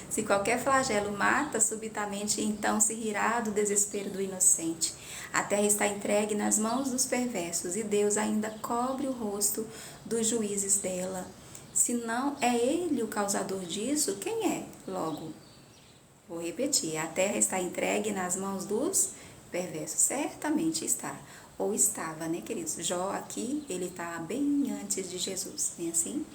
Se qualquer flagelo mata subitamente, então se rirá do desespero do inocente. A terra está entregue nas mãos dos perversos e Deus ainda cobre o rosto dos juízes dela. Se não é ele o causador disso, quem é? Logo, vou repetir, a terra está entregue nas mãos dos perversos. Certamente está. Ou estava, né, queridos? Jó aqui, ele está bem antes de Jesus, não é assim?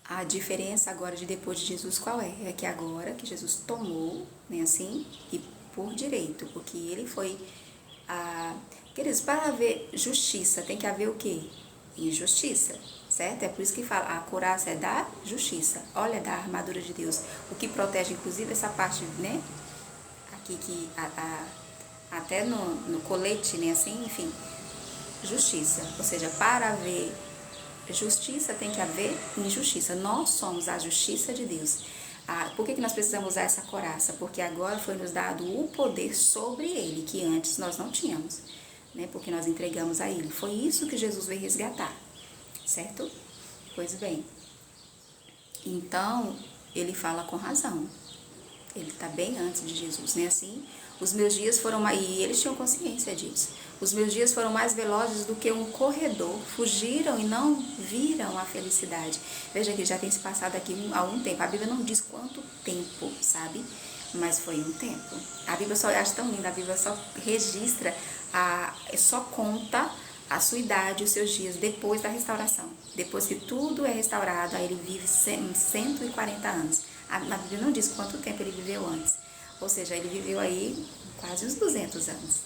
A diferença agora de depois de Jesus qual é? É que agora que Jesus tomou, né, assim, e por direito, porque ele foi queridos, para haver justiça, tem que haver o quê? Injustiça, certo? É por isso que fala, a couraça é da justiça. Olha, da armadura de Deus. O que protege, inclusive, essa parte, né? Aqui que até no colete, né? Assim, enfim, justiça. Ou seja, para haver justiça tem que haver injustiça. Nós somos a justiça de Deus. Por que nós precisamos usar essa couraça? Porque agora foi nos dado o poder sobre ele, que antes nós não tínhamos, né? Porque nós entregamos a ele. Foi isso que Jesus veio resgatar, certo? Pois bem, então ele fala com razão. Ele está bem antes de Jesus, né? Assim, os meus dias foram mais... E eles tinham consciência disso. Os meus dias foram mais velozes do que um corredor. Fugiram e não viram a felicidade. Veja que já tem se passado aqui há um tempo. A Bíblia não diz quanto tempo, sabe? Mas foi um tempo. A Bíblia só... Eu acho tão linda. A Bíblia só registra, só conta a sua idade, os seus dias depois da restauração. Depois que tudo é restaurado, aí ele vive 140 anos. A Bíblia não diz quanto tempo ele viveu antes. Ou seja, ele viveu aí quase uns 200 anos.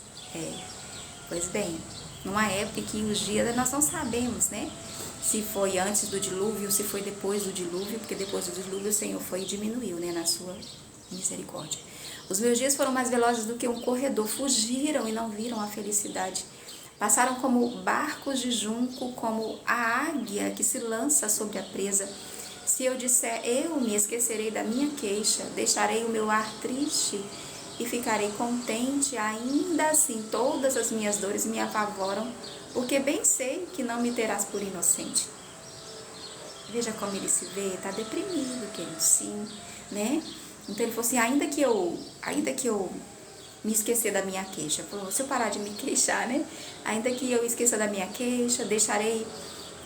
Pois bem, numa época que os dias nós não sabemos, né? Se foi antes do dilúvio, se foi depois do dilúvio, porque depois do dilúvio o Senhor foi e diminuiu, né? Na sua misericórdia. Os meus dias foram mais velozes do que um corredor. Fugiram e não viram a felicidade. Passaram como barcos de junco, como a águia que se lança sobre a presa. Se eu disser, eu me esquecerei da minha queixa, deixarei o meu ar triste e ficarei contente, ainda assim todas as minhas dores me apavoram, porque bem sei que não me terás por inocente. Veja como ele se vê, está deprimido, querido, sim, né? Então ele falou assim, ainda que eu me esquecer da minha queixa, se eu parar de me queixar, né? Ainda que eu esqueça da minha queixa, deixarei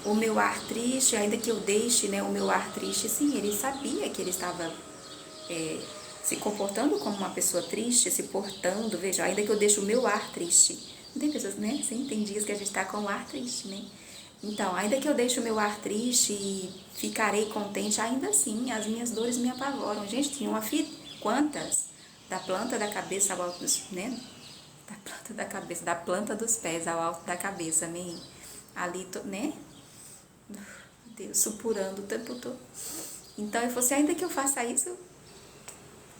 o meu ar triste, ainda que eu deixe, né, o meu ar triste. Sim, ele sabia que ele estava se comportando como uma pessoa triste, se portando, veja, ainda que eu deixe o meu ar triste. Não tem pessoas, né? Sim, tem dias que a gente está com o ar triste, né? Então, ainda que eu deixe o meu ar triste e ficarei contente, ainda assim, as minhas dores me apavoram. Gente, tinha uma fita, quantas? Da planta da cabeça ao alto dos, né? Da planta da cabeça, da planta dos pés ao alto da cabeça, meio ali, né? Deus, supurando o tempo todo. Então, ele falou assim, ainda que eu faça isso,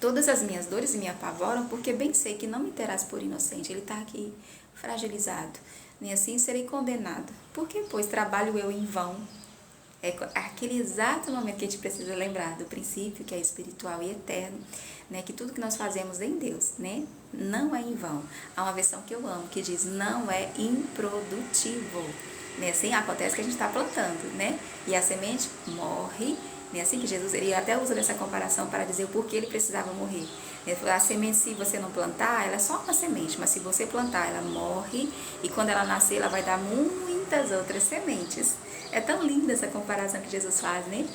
todas as minhas dores me apavoram, porque bem sei que não me terás por inocente. Ele está aqui fragilizado. Nem assim serei condenado. Porque, pois, trabalho eu em vão. É aquele exato momento que a gente precisa lembrar do princípio, que é espiritual e eterno, né? Que tudo que nós fazemos em Deus, né? Não é em vão. Há uma versão que eu amo, que diz, não é improdutivo. Né? Assim acontece que a gente está plantando, né? E a semente morre, né? Assim que Jesus, ele até usa dessa comparação para dizer o porquê ele precisava morrer. A semente, se você não plantar, ela é só uma semente, mas se você plantar, ela morre e quando ela nascer, ela vai dar muitas outras sementes. É tão linda essa comparação que Jesus faz, né?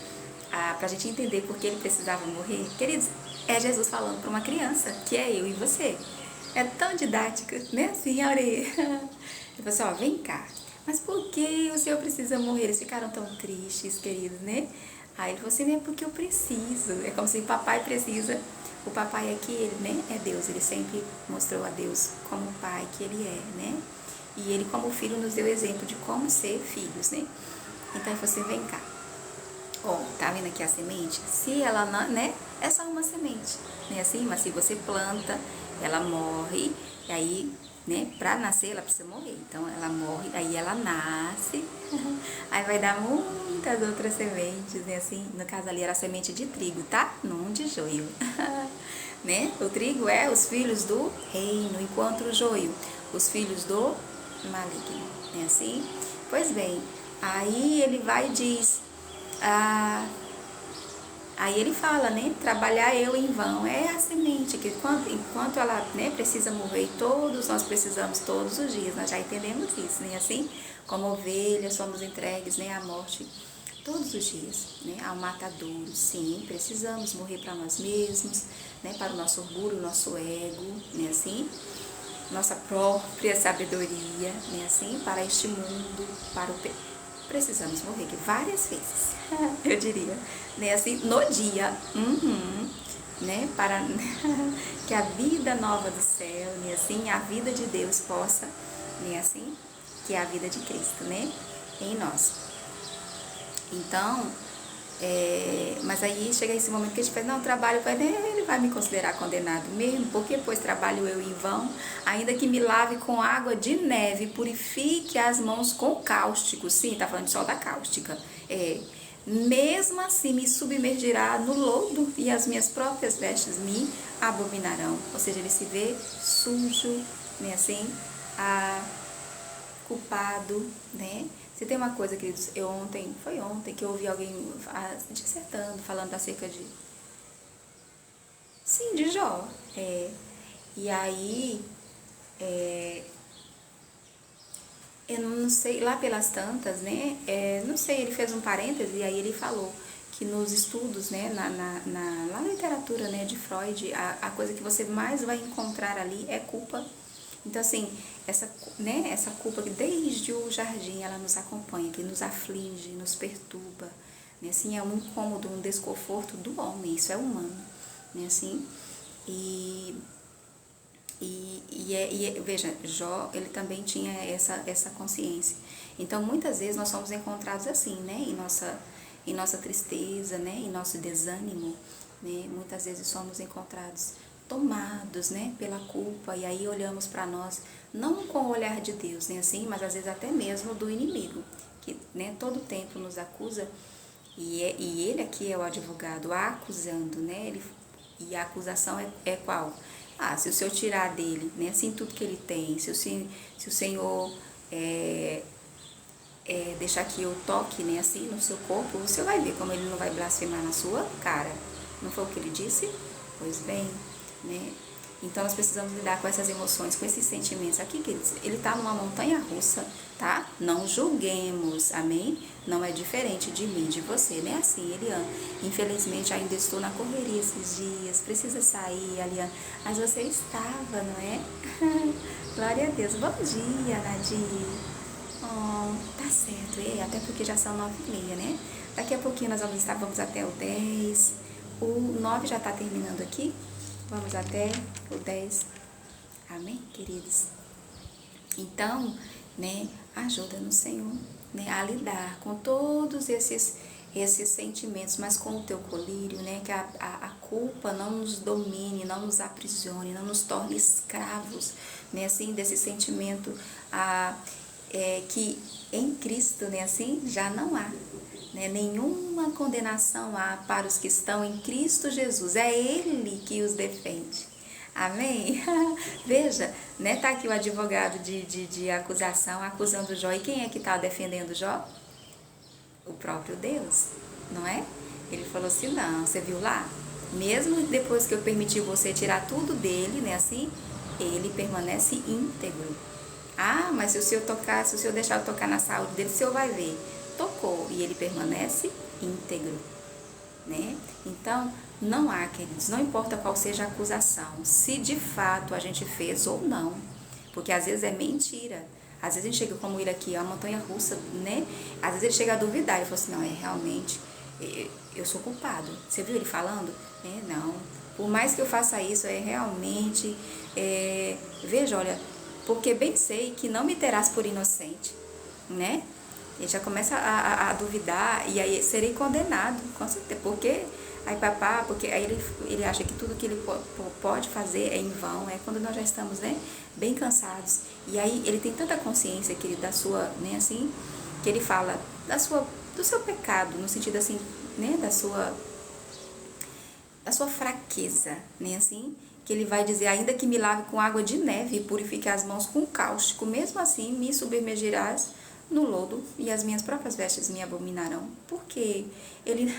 Para a gente entender por que ele precisava morrer. Queridos, é Jesus falando para uma criança, que é eu e você. É tão didático, né? Assim, a orelha. Ele falou assim, ó, vem cá. Mas por que o Senhor precisa morrer? Eles ficaram tão tristes, queridos, né? Aí ele falou assim, é porque eu preciso. É como se o papai precisa. O papai aqui, ele, né, é Deus. Ele sempre mostrou a Deus como o pai que ele é, né? E ele, como filho, nos deu exemplo de como ser filhos, né? Então ele falou assim, vem cá. Ó, tá vendo aqui a semente? Se ela não, né? É só uma semente, né? Assim, mas se você planta, ela morre. E aí, né? Pra nascer, ela precisa morrer. Então, ela morre, aí ela nasce. Aí vai dar muitas outras sementes, né? Assim, no caso ali era a semente de trigo, tá? Não de joio. Né? O trigo é os filhos do reino, enquanto o joio, os filhos do maligno, é assim? Pois bem, aí ele vai e diz, aí ele fala, né, trabalhar eu em vão, é a semente, que enquanto ela, né, precisa morrer, todos nós precisamos todos os dias, nós já entendemos isso, né, assim, como ovelhas somos entregues, né, à morte todos os dias, né, ao matadouro, sim, precisamos morrer para nós mesmos, né, para o nosso orgulho, o nosso ego, né, assim, nossa própria sabedoria, né, assim, para este mundo, para o precisamos morrer aqui várias vezes, eu diria, né, assim, no dia, né, para que a vida nova do céu, né, assim, a vida de Deus possa, né, assim, que é a vida de Cristo, né, em nós. Então, mas aí chega esse momento que a gente fala, não, trabalho, ele vai me considerar condenado mesmo, porque pois trabalho eu em vão, ainda que me lave com água de neve, purifique as mãos com cáustico, sim, tá falando só da cáustica, mesmo assim me submergirá no lodo e as minhas próprias vestes me abominarão, ou seja, ele se vê sujo, né, assim, culpado, né? Se tem uma coisa, queridos, foi ontem que eu ouvi alguém dissertando, falando acerca de, sim, de Jó, e aí, eu não sei, lá pelas tantas, né, não sei, ele fez um parêntese e aí ele falou que nos estudos, né, na literatura, né, de Freud, a coisa que você mais vai encontrar ali é culpa. Então, assim, essa culpa que desde o jardim ela nos acompanha, que nos aflige, nos perturba, né? Assim, é um incômodo, um desconforto do homem, isso é humano, né? Assim, veja, Jó, ele também tinha essa consciência. Então, muitas vezes nós somos encontrados assim, né? Em nossa tristeza, né? Em nosso desânimo, né? Muitas vezes somos encontrados tomados, né, pela culpa, e aí olhamos para nós, não com o olhar de Deus, né, assim, mas às vezes até mesmo do inimigo, que, né, todo tempo nos acusa, e ele aqui é o advogado acusando, né, e a acusação é qual? Se o Senhor tirar dele, né, assim, tudo que ele tem, se o Senhor deixar que eu toque, né, assim, no seu corpo, você vai ver como ele não vai blasfemar na sua cara. Não foi o que ele disse? Pois bem, né? Então nós precisamos lidar com essas emoções, com esses sentimentos. Aqui, queridos, ele está numa montanha russa, tá? Não julguemos, amém? Não é diferente de mim, de você, né? Assim, Eliane, infelizmente ainda estou na correria esses dias, precisa sair, Eliane. Mas você estava, não é? Glória a Deus. Bom dia, Nadir. Oh, tá certo, até porque já são 9h30, né? Daqui a pouquinho nós vamos até o 10. O 9 já tá terminando aqui. Vamos até o 10. Amém, queridos? Então, né, ajuda no Senhor, né, a lidar com todos esses sentimentos, mas com o teu colírio, né, que a culpa não nos domine, não nos aprisione, não nos torne escravos, né, assim, desse sentimento que em Cristo, né, assim, já não há, né, nenhuma condenação há para os que estão em Cristo Jesus, é Ele que os defende, amém? Veja, né, tá aqui o advogado de acusação, acusando Jó, e quem é que tá defendendo Jó? O próprio Deus, não é? Ele falou assim, não, você viu lá? Mesmo depois que eu permiti você tirar tudo dele, né, assim, ele permanece íntegro. Mas se o senhor deixar eu tocar na saúde dele, o senhor vai ver. Tocou e ele permanece íntegro, né? Então, não há, queridos, não importa qual seja a acusação, se de fato a gente fez ou não, porque às vezes é mentira. Às vezes a gente chega como ele aqui, a montanha russa, né? Às vezes ele chega a duvidar e fala assim, não, realmente, eu sou culpado. Você viu ele falando? Não, por mais que eu faça isso, realmente, veja, olha, porque bem sei que não me terás por inocente, né? Ele já começa a duvidar e aí serei condenado, com certeza, porque aí ele acha que tudo que ele pode fazer é em vão, é quando nós já estamos, né, bem cansados. E aí ele tem tanta consciência, querido, da sua, né, assim, que ele fala do seu pecado, no sentido assim, né, da sua fraqueza, né, assim, que ele vai dizer, ainda que me lave com água de neve e purifique as mãos com cáustico, mesmo assim me submergirás no lodo e as minhas próprias vestes me abominarão. Porque ele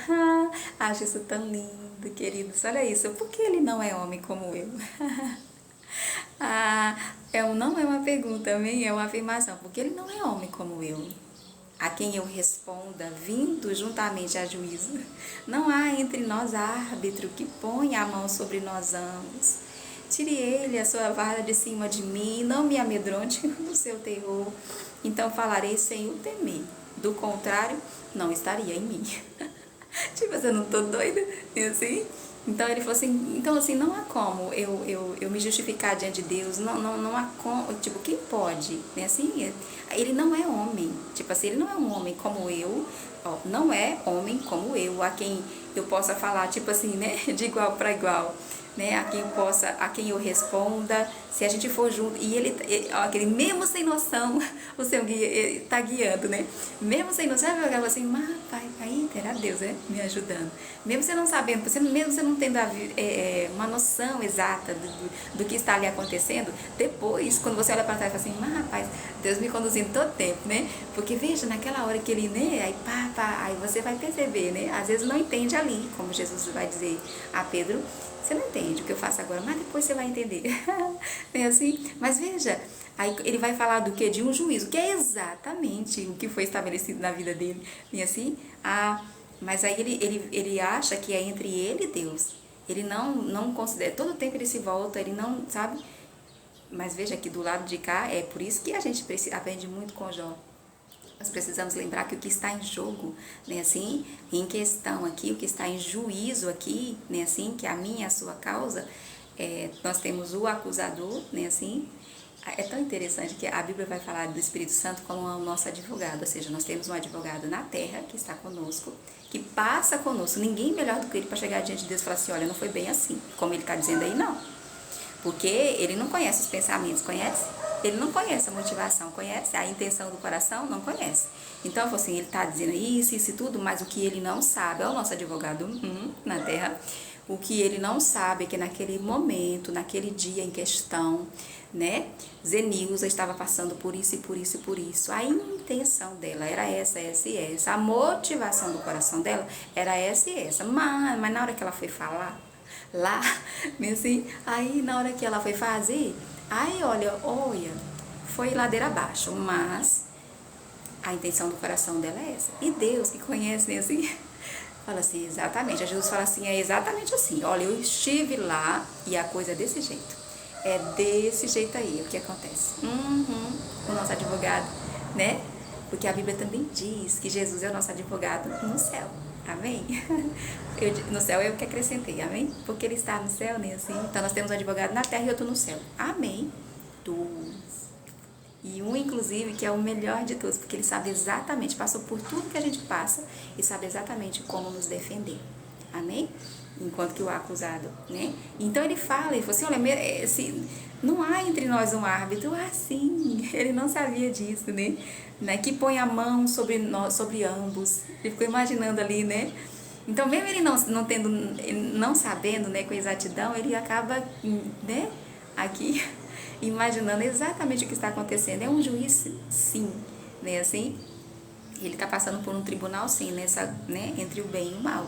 acha isso tão lindo, queridos, olha isso, porque ele não é homem como eu. Não é uma pergunta, também é uma afirmação, porque ele não é homem como eu, a quem eu responda, vindo juntamente a juízo. Não há entre nós árbitro que ponha a mão sobre nós ambos. Tire ele a sua vara de cima de mim, não me amedronte no seu terror. Então falarei sem o temer, do contrário, não estaria em mim. Tipo, eu não tô doida, assim? Então ele falou assim, então assim, não há como eu me justificar diante de Deus, não há como, tipo, quem pode, né, assim, ele não é homem, tipo assim, ele não é um homem como eu, ó, não é homem como eu, a quem eu possa falar, tipo assim, né, de igual para igual, né, a quem eu responda, se a gente for junto, e ó, aquele mesmo sem noção, o seu guia tá guiando, né, mesmo sem noção, eu ficava assim, mas pai, aí terá Deus, né, me ajudando, mesmo você não sabendo, mesmo você não tendo uma noção exata do que está ali acontecendo, depois, quando você olha para trás e fala assim, mas rapaz, Deus me conduzindo todo tempo, né, porque veja, naquela hora que ele, né, aí você vai perceber, né, às vezes não entende ali, como Jesus vai dizer a Pedro, você não entende o que eu faço agora, mas depois você vai entender. É assim? Mas veja, aí ele vai falar do que? De um juízo, que é exatamente o que foi estabelecido na vida dele. E assim, mas aí ele acha que é entre ele e Deus. Ele não considera, todo tempo ele se volta, ele não, sabe? Mas veja que do lado de cá, é por isso que a gente aprende muito com Jó. Nós precisamos lembrar que o que está em jogo, né, assim, em questão aqui, o que está em juízo aqui, né, assim, que é a minha e a sua causa, nós temos o acusador, né, assim, é tão interessante que a Bíblia vai falar do Espírito Santo como o nosso advogado, ou seja, nós temos um advogado na terra que está conosco, que passa conosco, ninguém melhor do que ele para chegar diante de Deus e falar assim, olha, não foi bem assim, como ele está dizendo aí, não. Porque ele não conhece os pensamentos, conhece? Ele não conhece a motivação, conhece? A intenção do coração, não conhece. Então, assim, ele está dizendo isso e tudo, mas o que ele não sabe, é o nosso advogado na terra, o que ele não sabe é que naquele momento, naquele dia em questão, né, Zenilza estava passando por isso e por isso e por isso. A intenção dela era essa, essa e essa. A motivação do coração dela era essa e essa. Mas na hora que ela foi falar, lá, assim, aí na hora que ela foi fazer, aí olha, foi ladeira abaixo, mas a intenção do coração dela é essa. E Deus que conhece, assim, fala assim, exatamente, a Jesus fala assim, é exatamente assim, olha, eu estive lá e a coisa é desse jeito, é desse jeito aí o que acontece. O nosso advogado, né? Porque a Bíblia também diz que Jesus é o nosso advogado no céu. Amém? No céu eu que acrescentei, amém? Porque ele está no céu, né? Assim, então nós temos um advogado na terra e outro no céu. Amém? E um, inclusive, que é o melhor de todos, porque ele sabe exatamente, passou por tudo que a gente passa e sabe exatamente como nos defender. Amém? Enquanto que o acusado, né? Então ele fala assim, olha, não há entre nós um árbitro, sim, ele não sabia disso, né? Que põe a mão sobre ambos. Ele ficou imaginando ali, né? Então, mesmo ele não sabendo, né, com exatidão, ele acaba, né, aqui imaginando exatamente o que está acontecendo. É um juiz, sim, né, assim? Ele está passando por um tribunal, sim, né, entre o bem e o mal.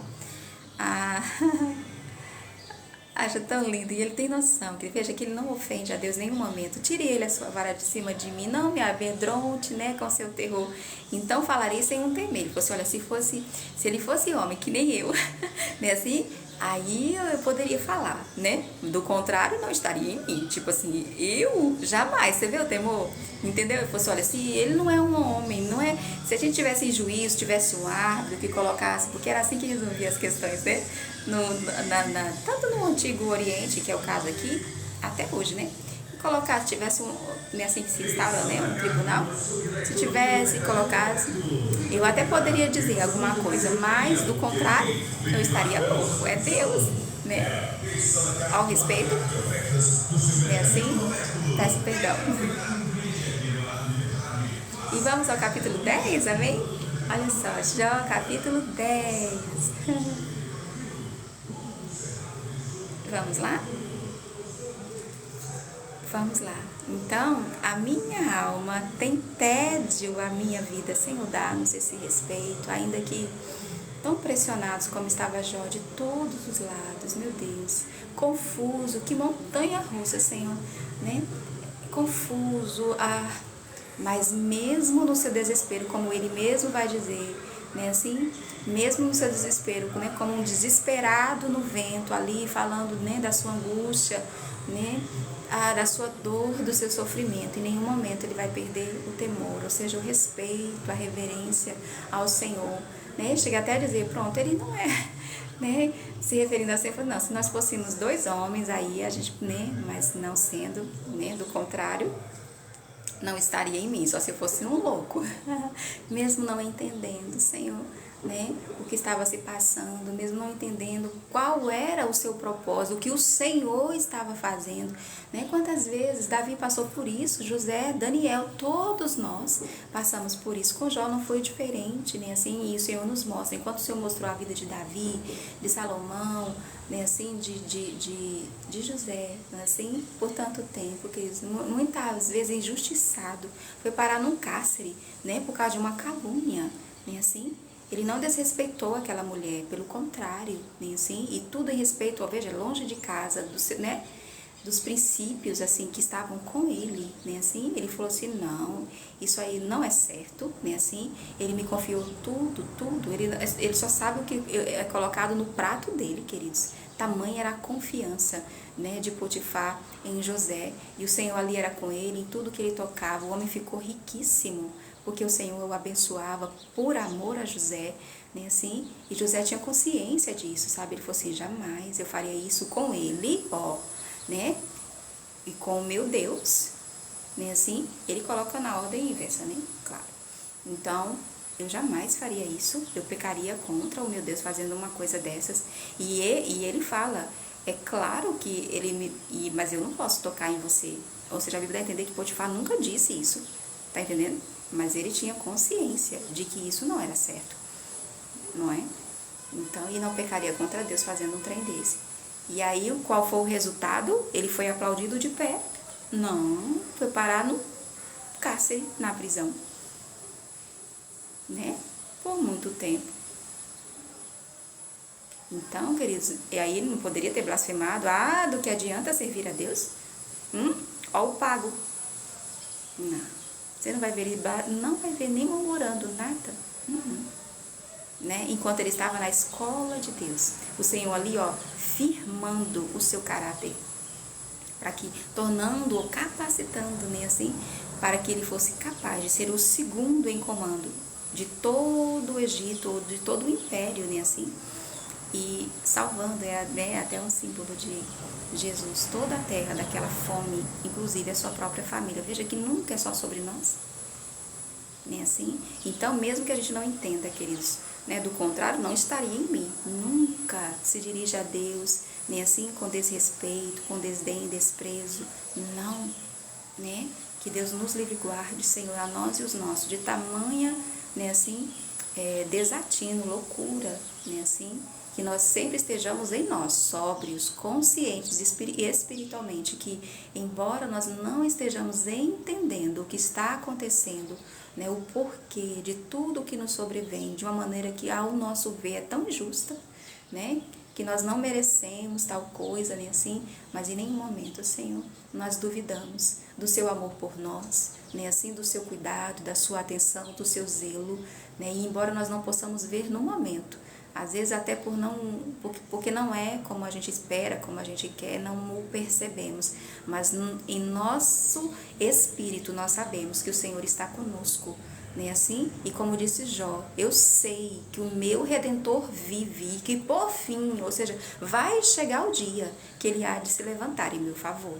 Acho tão lindo, e ele tem noção, que veja que ele não ofende a Deus em nenhum momento. Tire ele a sua vara de cima de mim, não me amedronte, né, com seu terror. Então falarei sem um temer. Ele falou assim, olha, se ele fosse homem, que nem eu, né, assim, aí eu poderia falar, né? Do contrário, não estaria em mim. Tipo assim, eu jamais, você vê o temor? Entendeu? Eu falei assim, olha, se ele não é um homem, não é... Se a gente tivesse juízo, tivesse um árbitro que colocasse, porque era assim que resolvia as questões, né? Tanto no Antigo Oriente, que é o caso aqui, até hoje, né? Colocasse, tivesse assim que se instaura, né, um tribunal, se tivesse, colocasse, eu até poderia dizer alguma coisa, mas do contrário, eu estaria louco, é Deus, né? Ao respeito, é assim, peço perdão. E vamos ao capítulo 10, amém? Olha só, Jó, capítulo 10. Vamos lá? Vamos lá. Então, a minha alma tem tédio a minha vida, Senhor, dá-nos esse respeito, ainda que tão pressionados como estava Jó de todos os lados, meu Deus, confuso, que montanha russa, Senhor, né? Confuso, mas mesmo no seu desespero, como ele mesmo vai dizer, né, assim, mesmo no seu desespero, né, como um desesperado no vento ali, falando, né, da sua angústia, né, da sua dor, do seu sofrimento, em nenhum momento ele vai perder o temor, ou seja, o respeito, a reverência ao Senhor, né, chega até a dizer, pronto, ele não é, né, se referindo assim, não, se nós fôssemos dois homens, aí a gente, né, mas não sendo, né, do contrário, não estaria em mim, só se eu fosse um louco, mesmo não entendendo, Senhor, né, o que estava se passando, mesmo não entendendo qual era o seu propósito, o que o Senhor estava fazendo, né, quantas vezes Davi passou por isso, José, Daniel, todos nós passamos por isso, com Jó não foi diferente, né, assim, e o Senhor nos mostra, enquanto o Senhor mostrou a vida de Davi, de Salomão, né, assim, de José, né, assim, por tanto tempo, que muitas vezes injustiçado, foi parar num cárcere, né, por causa de uma calúnia, né, assim, ele não desrespeitou aquela mulher, pelo contrário, né, assim, e tudo em respeito, veja, longe de casa, né, dos princípios, assim, que estavam com ele, né, assim, ele falou assim, não, isso aí não é certo, né, assim, ele me confiou tudo, ele só sabe o que é colocado no prato dele, queridos, tamanha era a confiança, né, de Potifar em José, e o Senhor ali era com ele, em tudo que ele tocava, o homem ficou riquíssimo, porque o Senhor o abençoava por amor a José, né, assim, e José tinha consciência disso, sabe, ele falou assim, jamais eu faria isso com ele, ó, né, e com o meu Deus, né, assim, ele coloca na ordem inversa, né, claro, então, eu jamais faria isso, eu pecaria contra o meu Deus fazendo uma coisa dessas, e ele fala, é claro que mas eu não posso tocar em você, ou seja, a Bíblia dá a entender que Potifar nunca disse isso, tá entendendo? Mas ele tinha consciência de que isso não era certo, não é? Então, e não pecaria contra Deus fazendo um trem desse. E aí, qual foi o resultado? Ele foi aplaudido de pé? Não, foi parar no cárcere, na prisão, né? Por muito tempo. Então, queridos, e aí ele não poderia ter blasfemado, do que adianta servir a Deus? Ó o pago. Não, você não vai ver ele, não vai ver nem murmurando nada. Né? Enquanto ele estava na escola de Deus, o Senhor ali, ó, firmando o seu caráter, para que, tornando-o, capacitando, né, assim, para que ele fosse capaz de ser o segundo em comando de todo o Egito, de todo o império, né, assim, e salvando, né, até um símbolo de Jesus, toda a terra daquela fome, inclusive a sua própria família. Veja que nunca é só sobre nós, né, assim. Então, mesmo que a gente não entenda, queridos, né, do contrário, não estaria em mim. Nunca se dirige a Deus, né, assim, com desrespeito, com desdém, desprezo. Não, né? Que Deus nos livre e guarde, Senhor, a nós e os nossos, de tamanha, né, assim, desatino, loucura, né, assim, que nós sempre estejamos em nós, sóbrios, conscientes espiritualmente, que embora nós não estejamos entendendo o que está acontecendo, né, o porquê de tudo que nos sobrevém, de uma maneira que ao nosso ver é tão injusta, né, que nós não merecemos tal coisa, nem assim, mas em nenhum momento, Senhor, nós duvidamos do seu amor por nós, né, assim, do seu cuidado, da sua atenção, do seu zelo, né, e embora nós não possamos ver no momento, às vezes até porque não é como a gente espera, como a gente quer, não o percebemos, mas em nosso espírito nós sabemos que o Senhor está conosco, né, assim? E como disse Jó, eu sei que o meu Redentor vive e que por fim, ou seja, vai chegar o dia que ele há de se levantar em meu favor.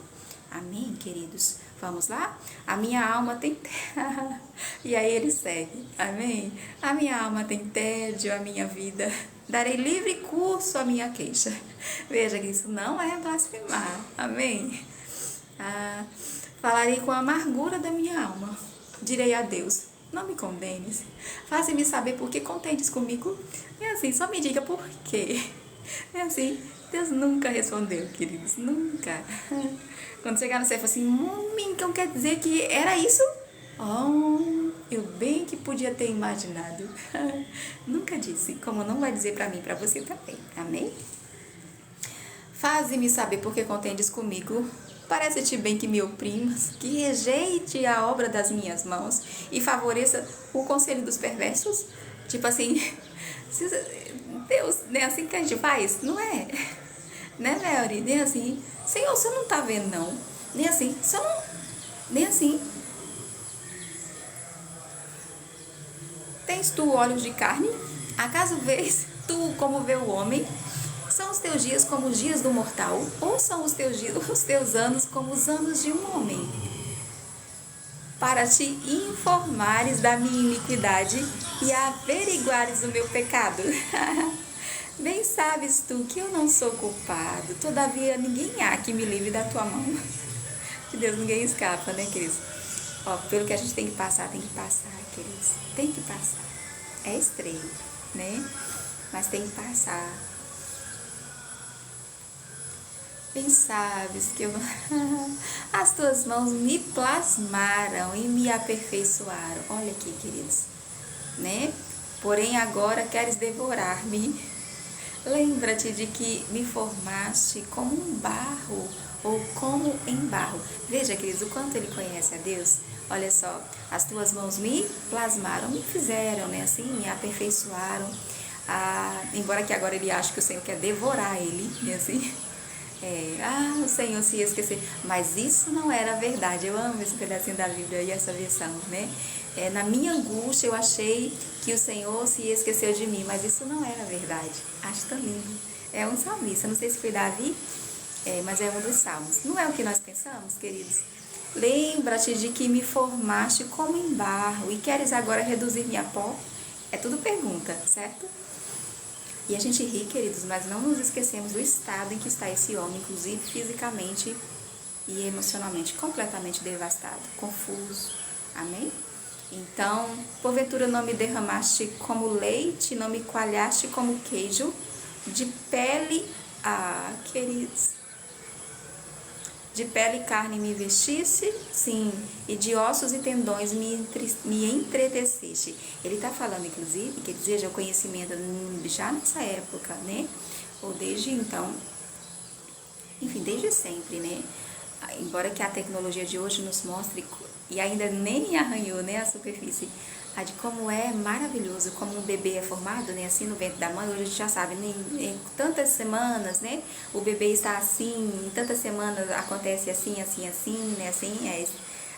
Amém, queridos? Vamos lá? A minha alma tem tédio. E aí ele segue. Amém? A minha alma tem tédio, a minha vida. Darei livre curso à minha queixa. Veja que isso não é blasfemar. Amém? Falarei com a amargura da minha alma. Direi a Deus, não me condenes. Faze-me saber por que contendes comigo. É assim, só me diga por quê. É assim, Deus nunca respondeu, queridos, nunca. Quando chegar no céu, eu falo assim, então quer dizer que era isso? Oh, eu bem que podia ter imaginado. Nunca disse, como não vai dizer pra mim e pra você também, amém? Faze-me saber por que contendes comigo. Parece-te bem que me oprimas, que rejeite a obra das minhas mãos e favoreça o conselho dos perversos? Tipo assim, Deus, nem assim que a gente faz? Não é? Né, Mary? Nem assim. Senhor, você não tá vendo, não. Nem assim. Você não... Nem assim. Tens tu olhos de carne? Acaso vês tu como vê o homem? São os teus dias como os dias do mortal? Ou são os teus anos como os anos de um homem? Para te informares da minha iniquidade e averiguares o meu pecado. Bem sabes tu que eu não sou culpado, todavia ninguém há que me livre da tua mão. De Deus ninguém escapa, né, queridos? Ó, pelo que a gente tem que passar, queridos. Tem que passar. É estranho, né? Mas tem que passar. Bem sabes que as tuas mãos me plasmaram e me aperfeiçoaram. Olha aqui, queridos, né? Porém agora queres devorar-me. Lembra-te de que me formaste como um barro ou como em barro. Veja, queridos, o quanto ele conhece a Deus. Olha só, as tuas mãos me plasmaram, me fizeram, né? Assim, me aperfeiçoaram. Embora que agora ele ache que o Senhor quer devorar ele, né? Assim. O Senhor se esqueceu. Mas isso não era verdade. Eu amo esse pedacinho da Bíblia e essa versão, né? Na minha angústia eu achei que o Senhor se esqueceu de mim, mas isso não era verdade. Acho tão lindo. É um salmista, não sei se foi Davi, mas é um dos salmos. Não é o que nós pensamos, queridos? Lembra-te de que me formaste como em barro e queres agora reduzir-me a pó? É tudo pergunta, certo? E a gente ri, queridos, mas não nos esquecemos do estado em que está esse homem, inclusive fisicamente e emocionalmente, completamente devastado, confuso. Amém? Então, porventura não me derramaste como leite, não me coalhaste como queijo, de pele, queridos, de pele e carne me vestisse, sim, e de ossos e tendões me entreteceste. Ele está falando, inclusive, que deseja o conhecimento já nessa época, né? Ou desde então, enfim, desde sempre, né? Embora que a tecnologia de hoje nos mostre, e ainda nem arranhou, né, a superfície, de como é maravilhoso, como um bebê é formado, né, assim no ventre da mãe. Hoje a gente já sabe, né, em tantas semanas, né, o bebê está assim, em tantas semanas acontece assim, assim, assim, né, assim,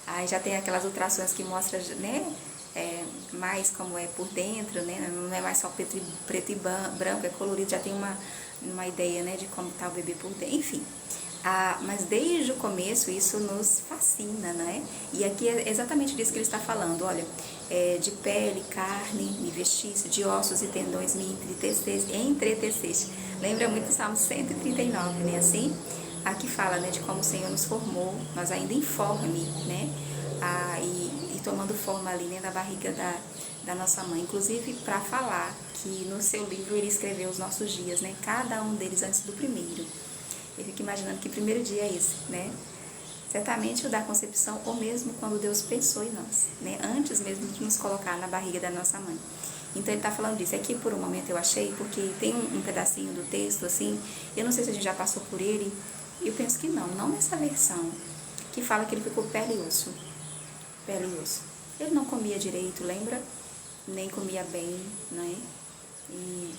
aí já tem aquelas ultrassons que mostram, né, mais como é por dentro, né, não é mais só preto e branco, é colorido, já tem uma ideia, né, de como está o bebê por dentro, enfim. Mas desde o começo isso nos fascina, né? E aqui é exatamente disso que ele está falando. Olha, de pele, carne, me vestisse, de ossos e tendões me entreteceste. Lembra muito o Salmo 139, né? Assim, aqui fala, né, de como o Senhor nos formou, mas ainda informe, né? E tomando forma ali, né, da barriga da nossa mãe. Inclusive para falar que no seu livro ele escreveu os nossos dias, né? Cada um deles antes do primeiro. Eu fico imaginando que primeiro dia é esse, né? Certamente o da concepção, ou mesmo quando Deus pensou em nós, né? Antes mesmo de nos colocar na barriga da nossa mãe. Então ele está falando disso. Aqui por um momento eu achei, porque tem um pedacinho do texto, assim, eu não sei se a gente já passou por ele, eu penso que não nessa versão, que fala que ele ficou pele e osso. Pele e osso. Ele não comia direito, lembra? Nem comia bem, né? E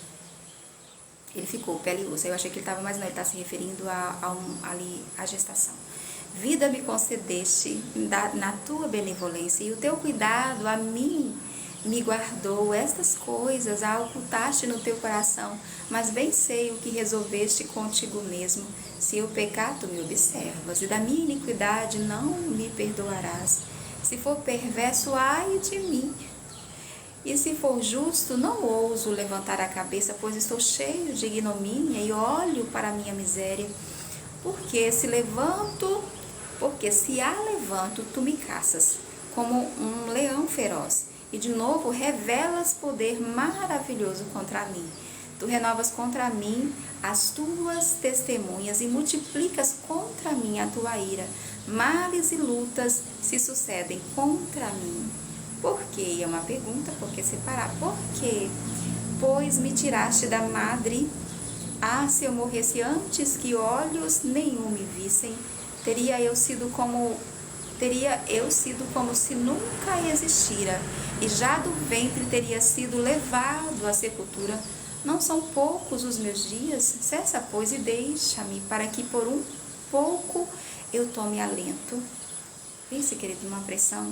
ele ficou pele e osso. Eu achei que ele estava, mas não, ele está se referindo ali à gestação. Vida me concedeste na tua benevolência, e o teu cuidado a mim me guardou. Estas coisas a ocultaste no teu coração, mas bem sei o que resolveste contigo mesmo. Se eu pecar, tu me observas, e da minha iniquidade não me perdoarás. Se for perverso, ai de mim. E se for justo, não ouso levantar a cabeça, pois estou cheio de ignomínia e olho para a minha miséria. Porque se a levanto, tu me caças, como um leão feroz, e de novo revelas poder maravilhoso contra mim. Tu renovas contra mim as tuas testemunhas e multiplicas contra mim a tua ira. Males e lutas se sucedem contra mim. Por quê? É uma pergunta, por que separar? Por quê? Pois me tiraste da madre. Ah, se eu morresse antes que olhos nenhum me vissem, teria eu sido como se nunca existira, e já do ventre teria sido levado à sepultura. Não são poucos os meus dias? Cessa, pois, e deixa-me, para que por um pouco eu tome alento. Pense, querido, uma pressão.